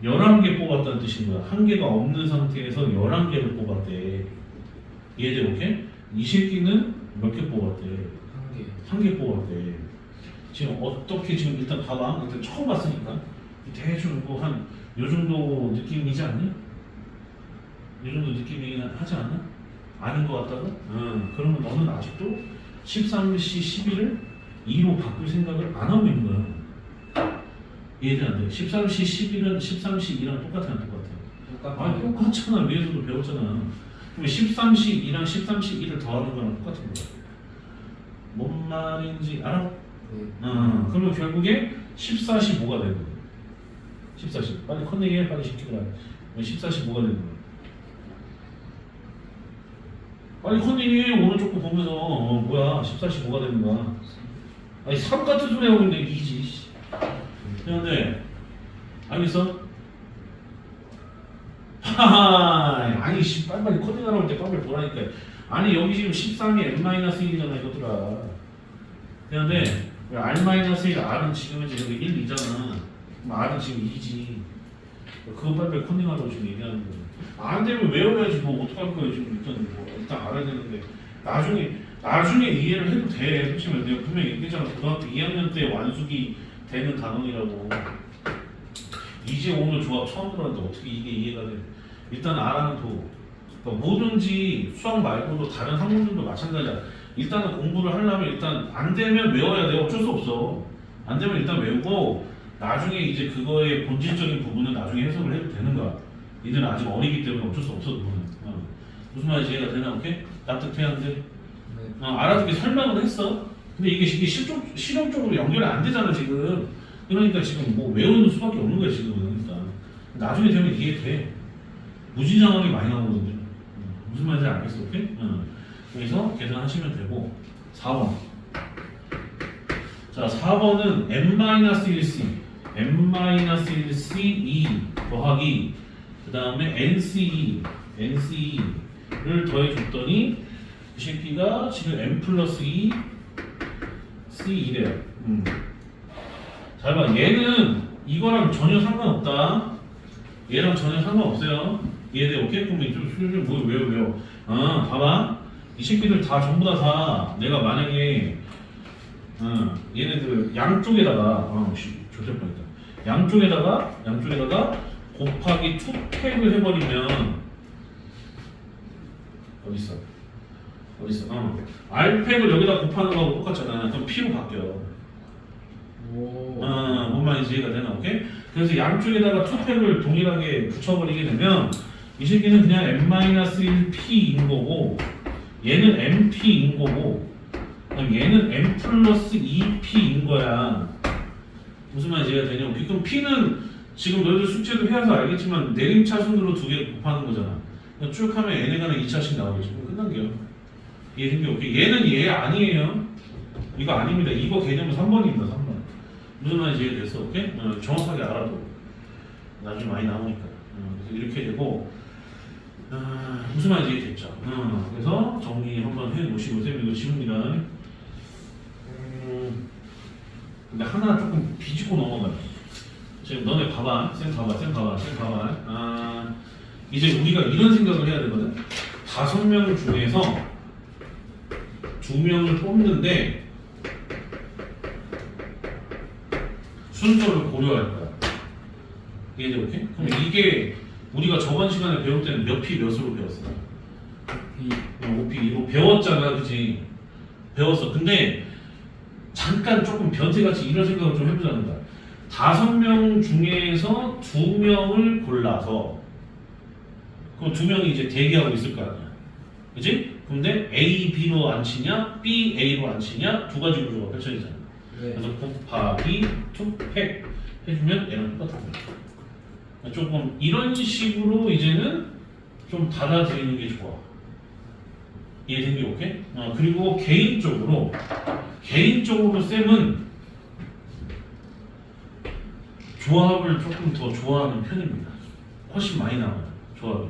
11개 뽑았다는 뜻인 거야. 한 개가 없는 상태에서 11개를 뽑았대. 이해돼, 오케이? 이 새끼는 몇 개 뽑았대? 한 개 뽑았대. 지금 어떻게 지금 일단 봐봐. 일단 처음 봤으니까 대충 뭐 한 요 정도 느낌이지 않냐? 요 정도 느낌이 하지 않아? 아는 것 같다고? 그러면 너는 아직도 13시 11을 2로 바꿀 생각을 안 하고 있는 거야. 이해돼 안 돼? 13시 11은 13시 2랑 똑같아. 아 똑같잖아. 위에서도 배웠잖아. 그럼 13시 2랑 13시 1을 더하는 거랑 똑같은 거야. 뭔 말인지 알아? 네. 그러면 결국에 14시 뭐가 되는 거야? 14시 빨리 컨닝해 빨리 시키더라. 14시 뭐가 되는 거야? 빨리 컨닝해. 오른쪽 거 보면서 뭐야 14시 뭐가 되는 거야? 아니 3 같은 소리 하고 있는데 2지. 그런데 알겠어? 하하 아니 씨 빨리빨리 컨닝하라고 할 때 빨리 보라니까. 아니 여기 지금 13이 n-1이잖아 이것들아. 그런데 r-1 r은 지금 이제 여기 1, 2잖아. 그럼 r은 지금 2지. 그거 빨리 컨닝하라고 지금 얘기하는 거야. 안 되면 외워야지 뭐 어떡할 거야 지금. 일단 알아야 되는데 나중에 이해를 해도 돼. 솔직히 내가 분명히 얘기했잖아. 고등학교 2학년 때 완숙이 되는 단원이라고. 이제 오늘 조합 처음 들었는데 어떻게 이게 이해가 돼? 일단 알아는 도. 그러니까 뭐든지 수학 말고도 다른 학문들도 마찬가지야. 일단은 공부를 하려면 일단 안 되면 외워야 돼. 어쩔 수 없어. 안 되면 일단 외우고 나중에 이제 그거의 본질적인 부분은 나중에 해석을 해도 되는 거야. 니들은 아직 어리기 때문에 어쩔 수 없어 그거는. 무슨 말인지 이해가 되나? 오케이? 납득돼 안 돼? 알아듣게 설명을 했어. 근데 이게 실용적으로 연결이 안 되잖아 지금. 그러니까 지금 뭐 외우는 수밖에 없는 거야 지금은. 일단 나중에 되면 이해돼. 무지장하게 많이 나오거든요. 무슨 말인지 알겠어? 오케이? 그래서 계산하시면 되고. 4번. 자, 4번은 n-1c n-1c 2 더하기 그 다음에 NCE를 더해줬더니 이 새끼가 지금 n 플러스 2 C2래요. 잘 봐. 얘는 이거랑 전혀 상관없다. 얘랑 전혀 상관없어요. 이해돼? 오케이? 그럼 좀 뭐 외워. 봐봐. 이 새끼들 다 전부 다 내가 만약에 얘네들 양쪽에다가 조절 뻔했다. 양쪽에다가 곱하기 2팩을 해버리면 어딨어? R팩을 여기다 곱하는 거하고 똑같잖아. 그럼 P로 바뀌어. 뭔 말인지 이해가 되나? 오케이? 그래서 양쪽에다가 2팩을 동일하게 붙여버리게 되면 이 새끼는 그냥 n-1p인 거고 얘는 np인 거고 얘는 n 플러스 2p인 거야. 무슨 말인지 이해가 되냐? 그럼 p는 지금 너희들 숙제도 해서 알겠지만 내림차순으로 2개 곱하는 거잖아. 쭉 하면 n에 가는 2차씩 나오겠지. 그럼 끝난 게요. 이해된 게 오케이. 얘는 얘 아니에요. 이거 아닙니다. 이거 개념은 3번입니다. 3번. 무슨 말인지 이해됐어? 오케이? 정확하게 알아도 나중에 많이 나오니까. 그래서 이렇게 되고 무슨 말인지 이해됐죠? 그래서 정리 한번 해놓으시고 쌤 이거 지웁니다. 근데 하나 조금 비집고 넘어가요. 지금 너네 봐봐. 쌤 봐봐. 이제 우리가 이런 생각을 해야 되거든. 5명 중에서 2명을 뽑는데 순서를 고려할 거야. 이해돼? 오케이? 그럼 이게 우리가 저번 시간에 배울 때는 몇 피 몇으로 배웠어? 5피 이거 배웠잖아, 그치? 배웠어. 근데 잠깐 조금 변태같이 이런 생각을 좀 해보자는 거야. 5명 중에서 2명을 골라서 그럼 2명이 이제 대기하고 있을 거 아니야, 그치? 근데 A, B로 안 치냐, B, A로 안 치냐 두 가지 구조가 펼쳐지잖아. 네. 그래서 곱하기 투팩 해주면 얘랑 똑같은 거야. 조금 이런 식으로 이제는 좀 받아들이는 게 좋아. 이해된 게 오케이? 그리고 개인적으로 쌤은 조합을 조금 더 좋아하는 편입니다. 훨씬 많이 나와요, 조합이.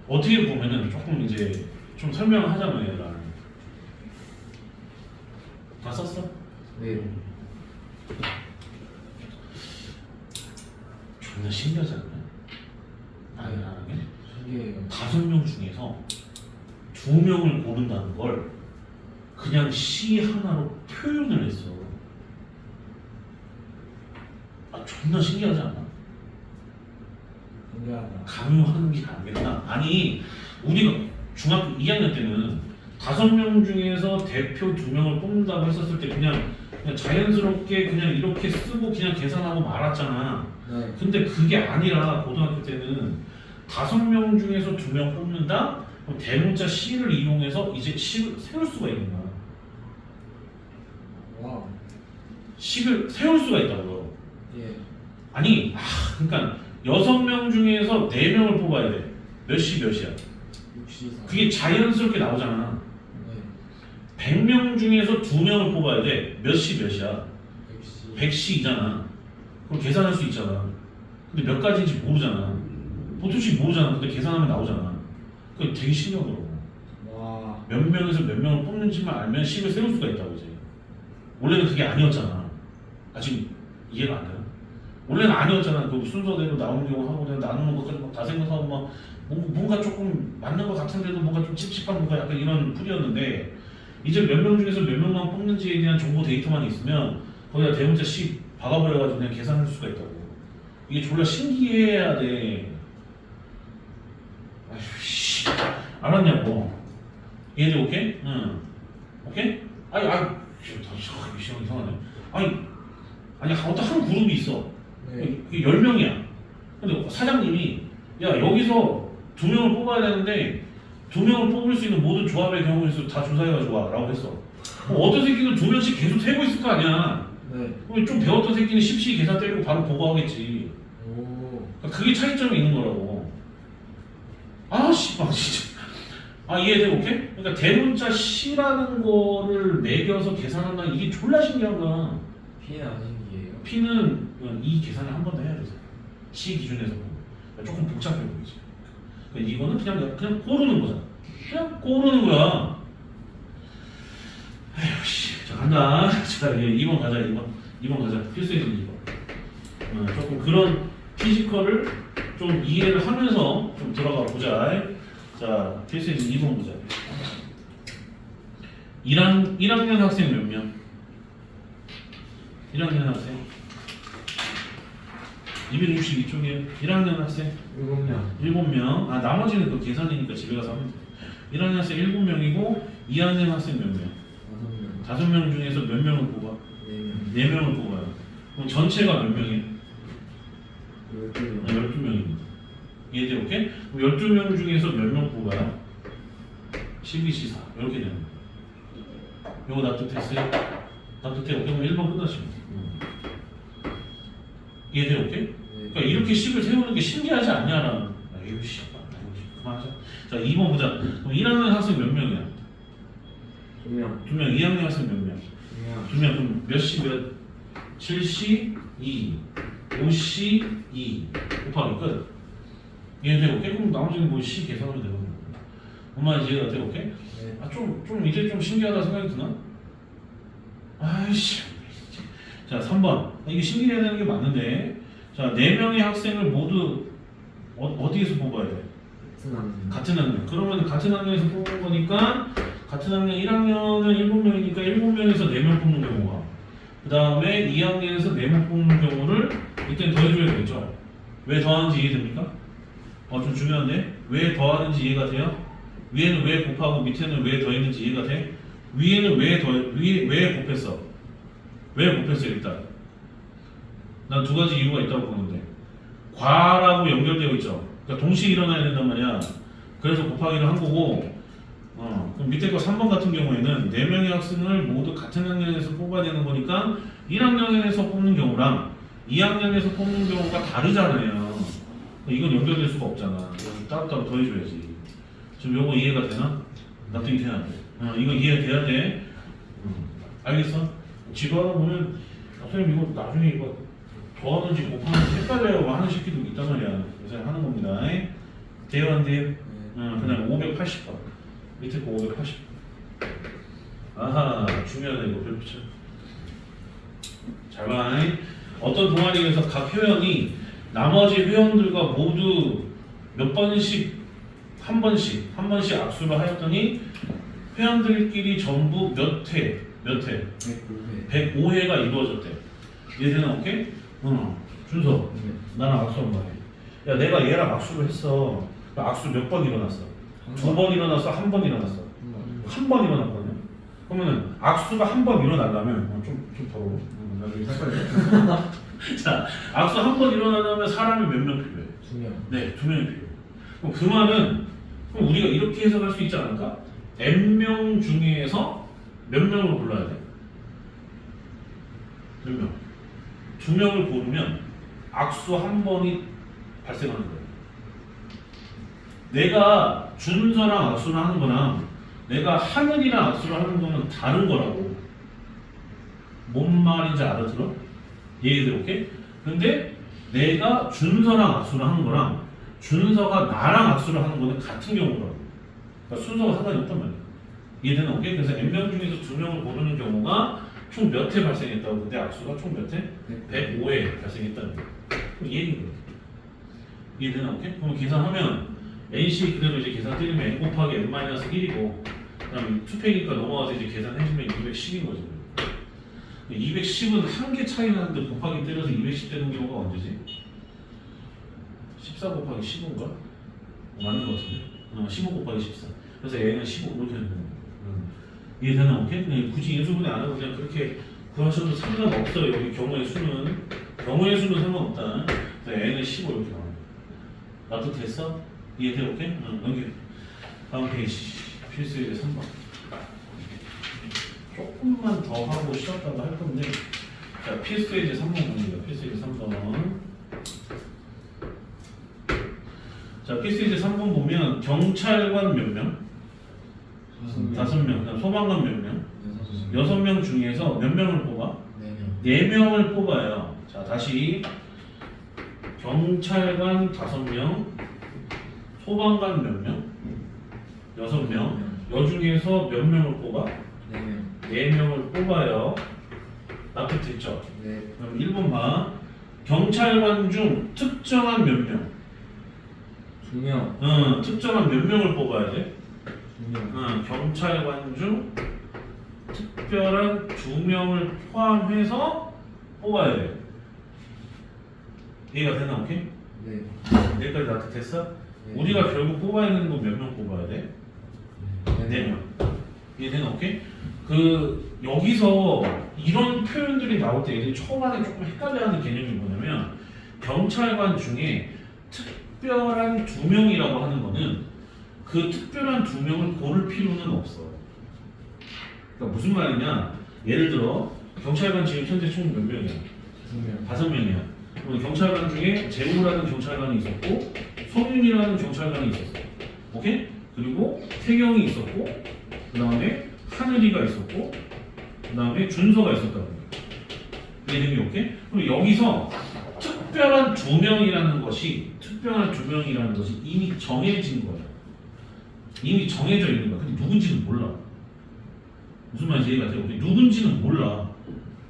어떻게 보면은 조금 이제 좀 설명을 하자면 얘가 다 썼어? 네. 존나 신기하지 않나요? 아니 나는 신기해요. 5명 중에서 2명을 고른다는 걸 그냥 시 하나로 표현을 했어. 아 존나 신기하지 않아? 신기하다. 강요하는 게 아니라 아니 우리가 중학교 2학년 때는 5명 중에서 대표 2명을 뽑는다고 했었을 때 그냥 자연스럽게 그냥 이렇게 쓰고 그냥 계산하고 말았잖아. 네. 근데 그게 아니라 고등학교 때는 5명 중에서 2명 뽑는다? 그럼 대문자 C를 이용해서 이제 식을 세울 수가 있는 거야. 와우. 식을 세울 수가 있다고요. 예. 아니, 그러니까 6명 중에서 4명을 뽑아야 돼. 몇 시 몇이야? 64. 그게 자연스럽게 나오잖아. 네. 100명 중에서 2명을 뽑아야 돼. 몇 시 몇이야? 110. 100시이잖아. 그럼 계산할 수 있잖아. 근데 몇 가지인지 모르잖아. 보통씩 모르잖아. 근데 계산하면 나오잖아. 그게 되게 신기하더라고. 와. 몇 명에서 몇 명을 뽑는지만 알면 식을 세울 수가 있다고 이제. 원래는 그게 아니었잖아. 지금 이해가 안 되나? 원래는 아니었잖아. 그 순서대로 나오는 경우 하고 그냥 나누는 것까지 막 다 생각하고 막 뭔가 조금 맞는 것 같은데도 뭔가 좀 찝찝한 뭔가 약간 이런 풀이었는데 이제 몇 명 중에서 몇 명만 뽑는지에 대한 정보 데이터만 있으면 거기다 대문자 C 박아버려가지고 그냥 계산할 수가 있다고. 이게 졸라 신기해야 돼. 아휴 씨 알았냐고. 이해돼 오케이? 응. 오케이? 아니 시험 이상하네. 아니 어떤 한 그룹이 있어. 네. 이게 10명이야. 근데 사장님이 야 여기서 2명을 뽑아야 되는데 2명을 뽑을 수 있는 모든 조합의 경우에 서 다 조사해가지고 와 라고 했어. 어떤 새끼는 2명씩 계속 세고 있을 거 아니야. 네. 그럼 좀 배웠던 새끼는 십시 계산 때리고 바로 보고하겠지. 오. 그러니까 그게 차이점이 있는 거라고. 씨발 진짜. 이해돼 오케이? 그러니까 대문자 C라는 거를 매겨서 계산한다 이게 졸라 신기한 거야. 피는 안 신기해요. P는 이 계산을 한 번 더 해야 되잖아. C 기준에서 보면 조금 복잡해 보이지. 그러니까 이거는 그냥 고르는 거잖아. 그냥 고르는 거야. 에휴 씨, 자 간다. 자 이제 2번 가자. 2번 가자. 필수예진 2번. 조금 그런 피지컬을 좀 이해를 하면서 좀 들어가 보자. 자 필수예진 2번 보자. 1학년 학생 몇 명? 1학년 학생 262쪽이에요. 1학년 학생 7명. 7명. 나머지는 그 계산이니까 집에 가서 하면 돼. 1학년 학생 7명이고 2학년 학생 몇 명? 5명. 5명 중에서 몇 명을 뽑아? 4명. 4명을 뽑아요. 그럼 전체가 몇 명이에요? 12명. 12명입니다. 이해돼 오케이? 그럼 12명 중에서 몇 명 뽑아요? 12시사 이렇게 되는 거예요. 요거 납득됐어요? 납득해 오케이? 그럼 1번 끝났습니다. 이해돼 오케이? 그러니까 이렇게 식을 세우는 게 신기하지 않냐라는. 이거 씨, 그만하자. 자 2번 보자. 그럼 1학년 학생 몇 명이야? 2명. 2명. 2학년 학생 몇 명? 2명. 2명. 그럼 몇 시 몇? 7시 2, 5시 2 곱하기 끝. 이해돼 오케이? 그럼 나머지는 뭐 시 계산하면 되거든. 엄마 이해가 돼 오케이? 네. 좀 이제 좀 신기하다 생각이 드나? 아이씨. 자 3번. 이게 신기해야 되는 게 맞는데. 자 4명의 학생을 모두 어디에서 뽑아야 돼? 같은 학년. 그러면 같은 학년에서 뽑은 거니까 같은 학년 1학년은 7명이니까 7명에서 4명 뽑는 경우가. 그 다음에 2학년에서 4명 뽑는 경우를 이때는 더해줘야 되겠죠. 왜 더하는지 이해됩니까? 좀 중요한데 왜 더하는지 이해가 돼요? 위에는 왜 곱하고 밑에는 왜 더했는지 이해가 돼? 위에는 왜 곱했어? 왜 곱했어 일단? 난 2가지 이유가 있다고 보는데 과라고 연결되어 있죠. 그러니까 동시에 일어나야 된단 말이야. 그래서 곱하기를 한 거고 그럼 밑에 거 3번 같은 경우에는 4명의 학생을 모두 같은 학년에서 뽑아야 되는 거니까 1학년에서 뽑는 경우랑 2학년에서 뽑는 경우가 다르잖아요. 이건 연결될 수가 없잖아. 그래서 따로따로 더해줘야지. 지금 요거 이해가 되나? 납득이 돼야 돼. 이거 이해돼야 돼. 알겠어? 집어하다 보면 선생님 이거 나중에 이거 더하는지 곱하는지 헷갈려요 하는 새끼도 있단 말이야. 그래서 하는 겁니다. 돼요 안 돼요? 그다음 580번 밑에 거 580. 아하 중요하다 이거 별표쳐. 잘 봐. 어떤 동아리에서 각 회원이 나머지 회원들과 모두 몇 번씩 한 번씩 악수를 하였더니 회원들끼리 전부 몇 회 105회가 이루어졌대. 이해되나? 오케이? 준서 나랑 악수 한번 해. 야 내가 얘랑 악수를 했어. 악수 몇 번 일어났어? 2번 일어났어? 1번 일어났어? 한 번 일어났거든. 그러면은 악수가 한 번 일어나려면 좀 더러워. 나중에 헷갈려. 자, 악수 한 번 일어나려면 사람이 몇 명 필요해? 2명. 네, 2명이 필요해. 그럼 그 말은 그럼 우리가 이렇게 해석할 수 있지 않을까? N명 중에서 몇 명을 골라야 돼? 몇 명? 2명을 고르면 악수 한 번이 발생하는 거예요. 내가 준서랑 악수를 하는 거랑 내가 하늘이랑 악수를 하는 거는 다른 거라고. 뭔 말인지 알아들어? 얘기들 오케이? 근데 내가 준서랑 악수를 하는 거랑 준서가 나랑 악수를 하는 거는 같은 경우라고. 그러니까 순서가 상관이 없단 말이야. 이해되나? 오케이? 그래서 N명 중에서 2명을 고르는 경우가 총 몇 회 발생했다고. 근데 악수가 총 몇 회? 105회 발생했다는 거야. 그럼 이 얘기인 거야. 이해되나? 오케이? 그럼 계산하면 NC 그대로 이제 계산 때리면 N 곱하기 N-1이고 그 다음에 투팩이니까 넘어가서 이제 계산해주면 210인 거죠. 210은 한 개 차이 나는데 곱하기 때려서 210 되는 경우가 언제지? 14 곱하기 15인가? 맞는 것 같은데? 15 곱하기 14. 그래서 얘는 15 이렇게 되는 거예요. 이해되나? 오케이? 그냥 굳이 인수분해 안 하고 그냥 그렇게 구하셔도 상관없어요. 여기 경우의 수는 상관없다. 그래서 얘는 15 이렇게 나와요. 나도 됐어? 이해돼? 오케이? 넘겨. 다음 페이지. 필수의 3번. 조금만 더 하고 쉬었다가 할 건데, 자, 필수의 3번 봅니다. 필수의 3번. 자, 필수의 3번 보면 경찰관 몇 명? 5명. 그다음 소방관 몇 명? 6명 중에서 몇 명을 뽑아? 4명을 뽑아요. 자, 다시 경찰관 5명, 소방관 몇 명? 6명. 여 중에서 몇 명을 뽑아? 4명을 뽑아요. 납득됐죠? 네. 그럼 1번 봐. 경찰관 중 특정한 몇 명? 2명. 특정한 몇 명을 뽑아야 돼? 2명. 경찰관 중 특별한 2명을 포함해서 뽑아야 돼. 이해가 되나? 오케이? 네. 여기까지 납득됐어? 네. 우리가 결국 뽑아야 되는 건 몇 명 뽑아야 돼? 4명. 이해되나? 오케이? 여기서 이런 표현들이 나올 때 애들이 초반에 조금 헷갈려하는 개념이 뭐냐면 경찰관 중에 특별한 2명이라고 하는 거는 그 특별한 2명을 고를 필요는 없어. 그러니까 무슨 말이냐? 예를 들어 경찰관 지금 현재 총 몇 명이야? 2명. 5명이야. 그럼 경찰관 중에 재우라는 경찰관이 있었고 송윤이라는 경찰관이 있었어. 오케이? 그리고 태경이 있었고 그 다음에 하늘이가 있었고 그 다음에 준서가 있었다고. 이해되니? 오케이? 그리고 여기서 특별한 2명이라는 것이 이미 정해진 거야. 이미 정해져 있는 거야. 근데 누군지는 몰라. 무슨 말인지 이해가 돼요? 누군지는 몰라.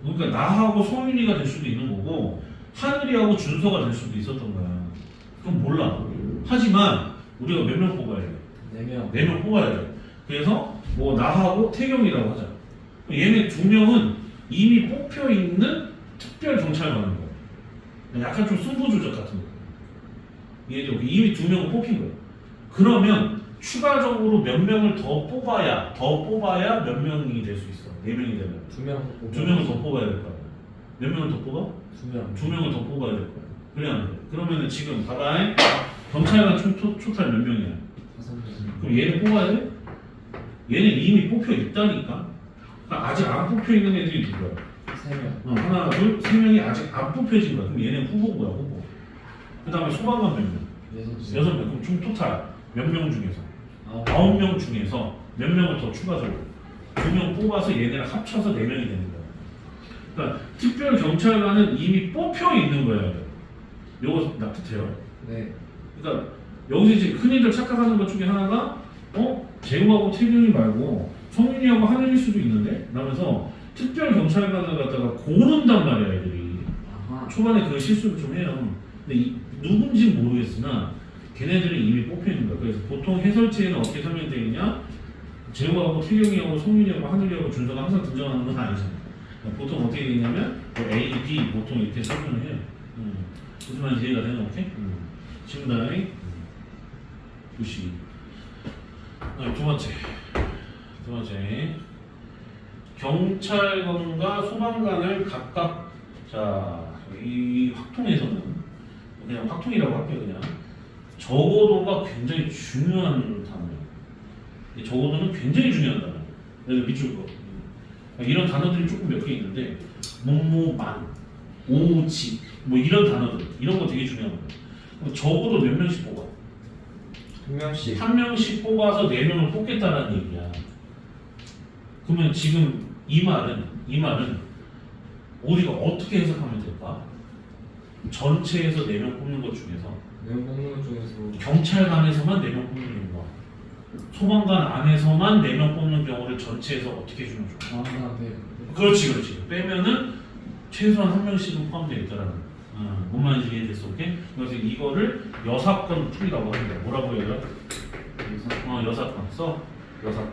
그러니까 나하고 송윤이가 될 수도 있는 거고 하늘이하고 준서가 될 수도 있었던 거야. 그럼 몰라. 하지만 우리가 몇 명 뽑아야 돼? 4명. 4명 뽑아야 돼. 그래서 뭐 나하고 태경이라고 하자. 얘네 2명은 이미 뽑혀 있는 특별 경찰관인 거야. 약간 좀 승부 조작 같은 거. 이해죠? 이미 2명은 뽑힌 거야. 그러면 추가적으로 몇 명을 더 뽑아야 몇 명이 될 수 있어. 4명이 되면 2명을 더 뽑아야 될 거야. 몇 명을 더 뽑아? 2명. 2명을 더 뽑아야 될 거야. 그래야 안 돼. 그러면은 지금 봐봐. 경찰관 초탈 몇 명이야? 5명. 그럼 얘를 뽑아야 돼? 얘는 이미 뽑혀 있다니까. 그러니까 아직 안 뽑혀 있는 애들이 누구야? 3명. 하나, 둘, 세 명이 아직 안 뽑혀진 거야. 그럼 얘는 후보인 거야, 후보. 그 다음에 소방관 몇 명? 6명. 6명. 그럼 총 토탈 몇 명 중에서? 9명. 9명 중에서 몇 명을 더 추가적으로 2명 뽑아서 얘네를 합쳐서 4명이 되는 거야. 그러니까 특별 경찰관은 이미 뽑혀 있는 거야. 요거 납득해요. 네. 그러니까 여기서 이제 흔히들 착각하는 것 중에 하나가 재우하고 태균이 말고 성윤이하고 하늘일 수도 있는데 라면서 특별 경찰관을 갖다가 고른단 말이야 애들이. 아하. 초반에 그 실수를 좀 해요. 근데 누군지 모르겠으나 걔네들은 이미 뽑혀 있는 거야. 그래서 보통 해설지에는 어떻게 설명되어 있냐? 재우하고 태경이하고 성윤이하고 하늘이하고 준서가 항상 등장하는 건 아니잖아. 보통 어떻게 되어 있냐면 뭐 A, B 보통 이렇게 설명을 해요. 무슨 말인지 이해가 되나? 오케이? 지금다이 92. 두 번째 경찰관과 소방관을 각각 이 확통에서는 그냥 확통이라고 할게요. 그냥 적어도가 굉장히 중요한 단어예요. 이 적어도는 굉장히 중요한 단어예요. 그래서 밑줄 거 이런 단어들이 조금 몇 개 있는데 뭐뭐만, 오직 뭐 이런 단어들 이런 거 되게 중요한 거예요. 적어도 몇 명씩 뽑아? 1명씩. 한 명씩 뽑아서 4명을 뽑겠다는 얘기야. 그러면 지금 이 말은 우리가 어떻게 해석하면 될까? 전체에서 4명 뽑는 것 중에서 4명 뽑는 것 중에서 경찰관에서만 4명 뽑는 경우와 소방관 안에서만 4명 뽑는 경우를 전체에서 어떻게 주면 좋아? 네. 그렇지. 빼면은 최소한 한 명씩은 포함되어 있다라는. 뭔 말인지 이해됐어, 오케이? 그래서 이거를 여사건 풀이라고 합니다. 뭐라고 해요? 여사건 써. 여사건.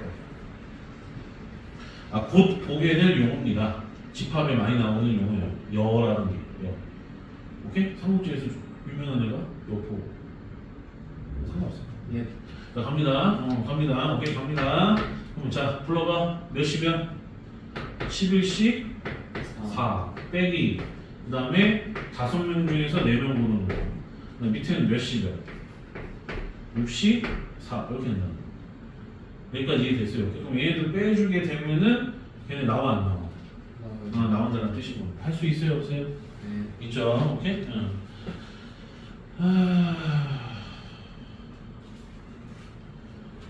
곧 보게 될 용어입니다. 집합에 많이 나오는 용어예요. 여라는 게. 여. 오케이? 삼국지에서 유명한 애가 여포. 상관없어. 예. 자, 갑니다. 갑니다. 오케이, 갑니다. 그럼 자, 불러봐. 몇 시면? 11시 4 빼기 그 다음에 5명 중에서 4명 보는 거. 그다음 밑에는 몇 시면? 6시 4 이렇게 된다. 여기까지 이해됐어요. 그럼 얘들 빼주게 되면은 걔네 나와 안 나와? 나온다는 뜻이고. 할 수 있어요, 없어요? 네. 있죠. 오케이?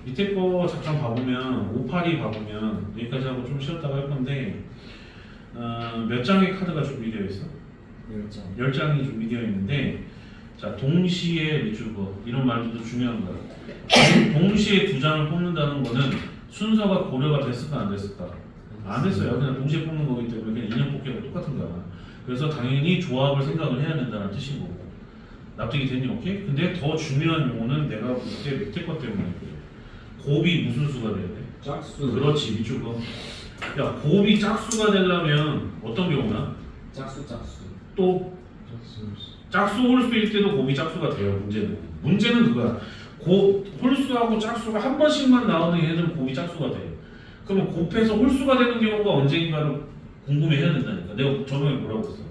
밑에 거 잠깐 봐보면 582 봐보면 여기까지 하고 좀 쉬었다가 할 건데 몇 장의 카드가 준비되어 있어? 10장. 10장이 준비되어 있는데 자 동시에 밑줄 거 이런 말들도 중요한 거야. 동시에 2장을 뽑는다는 거는 순서가 고려가 됐을까 안 됐을까? 안 됐어요. 그냥 동시에 뽑는 거기 때문에 그냥 인형 뽑기하고 똑같은 거야. 그래서 당연히 조합을 생각을 해야 된다는 뜻인 거고. 납득이 되니 오케이? 근데 더 중요한 용어는 내가 밑에 것 때문에 그래. 곱이 무슨 수가 돼야 돼? 짝수. 그렇지 밑줄 거. 야 곱이 짝수가 되려면 어떤 경우나? 짝수. 또 짝수. 짝수 홀수일 때도 곱이 짝수가 돼요. 문제는 그거야. 홀수하고 짝수가 한 번씩만 나오는 얘네들은 곱이 짝수가 돼. 그러면 곱해서 홀수가 되는 경우가 언제인가를 궁금해해야 된다니까. 내가 저번에 뭐라고 했어?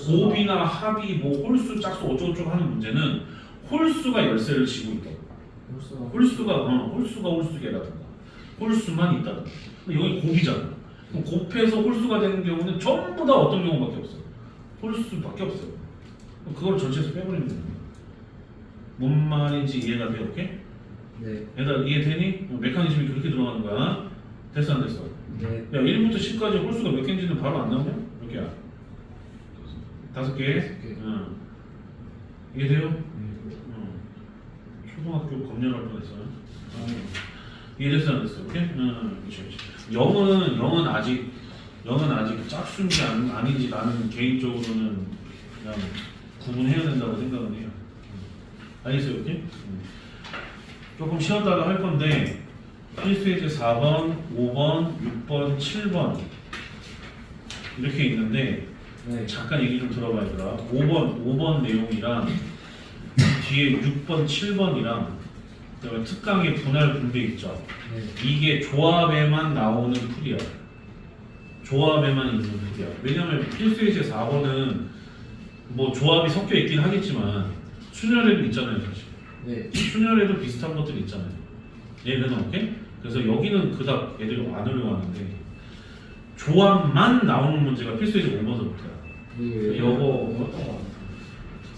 곱이나 합이 뭐 홀수 짝수 어쩌고저쩌고 하는 문제는 홀수가 열쇠를 쥐고 있다. 홀수가 홀수계라든가 홀수만 있다든가. 여기 곱이잖아. 그럼 곱해서 홀수가 되는 경우는 전부 다 어떤 경우밖에 없어? 홀수밖에 없어요. 그럼 그걸 전체에서 빼버리면 됩니다. 뭔 말인지 이해가 돼? 오케이? 네. 얘들아 이해되니? 메커니즘이 그렇게 들어가는 거야. 됐어 안 됐어? 네. 야 1부터 10까지 홀수가 몇 개인지는 바로 안 나오냐? 몇 개야? 5개? 개. 응. 이해돼요? 초등학교 검열할 뻔했어요. 이해됐어 안 됐어? 오케이? 그렇지. 영은 아직 짝수인지 아닌지 나는 개인적으로는 그냥 구분해야 된다고 생각은 해요. 알겠어요? 오케이? 조금 쉬었다가 할 건데 필수예제 4번, 5번, 6번, 7번 이렇게 있는데 네. 잠깐 얘기 좀 들어봐 얘들아. 5번 내용이랑 뒤에 6번, 7번이랑 그다음에 특강의 분할 분배 있죠. 네. 이게 조합에만 나오는 풀이야. 조합에만 있는 풀이야. 왜냐면 필수예제 4번은 뭐 조합이 섞여 있긴 하겠지만 순열에도 있잖아요, 사실. 네. 순열에도 비슷한 것들이 있잖아요. 얘는 오케이? 그래서 여기는 그닥 애들이 안 어려워하는데 조합만 나오는 문제가 필수에서 5번서부터야. 여거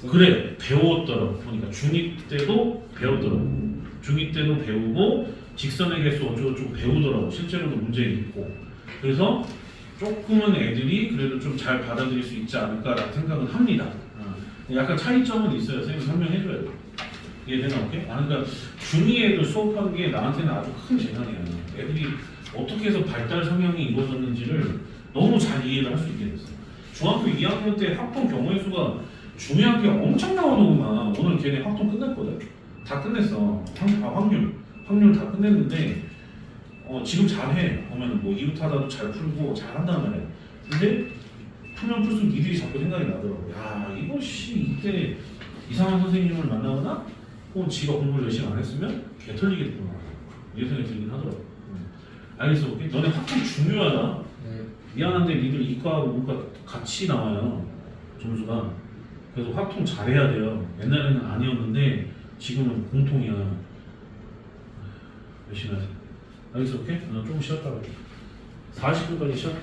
그래 배웠더라고. 보니까 중2 때도 배웠더라고. 중2 때도 배우고 직선의 개수 어쩌고저쩌고 배우더라고. 실제로도 문제 있고. 그래서 조금은 애들이 그래도 좀 잘 받아들일 수 있지 않을까라는 생각은 합니다. 약간 차이점은 있어요. 선생님 설명해줘야 돼. 이해되나 오케이? 그러니까 중2 애들 수업하는 게 나한테는 아주 큰 재난이야. 애들이 어떻게 해서 발달 성향이 이루어졌는지를 너무 잘 이해를 할 수 있게 됐어. 중학교 2학년 때 학통 경우의 수가 중요한 게 엄청 나오는구만. 오늘 걔네 학통 끝냈거든. 다 끝냈어. 확률 다 끝냈는데 지금 잘해. 보면 뭐 이웃하다도 잘 풀고 잘한단 말이야. 근데 풀면 풀수록 니들이 자꾸 생각이 나더라고. 야 이거 이때 이상한 선생님을 만나거나 지가 공부를 열심히 안 했으면 개 털리겠구나. 이런 생각이 들긴 하더라고. 알겠어, 오케이? 너네 학통 중요하다. 네. 미안한데 니들 이과하고 문과 같이 나와요. 점수가. 그래서 학통 잘해야 돼요. 옛날에는 아니었는데 지금은 공통이야. 열심히 하세요. 알겠어, 오케이? 나 조금 쉬었다 갈게. 40분까지 쉬었다.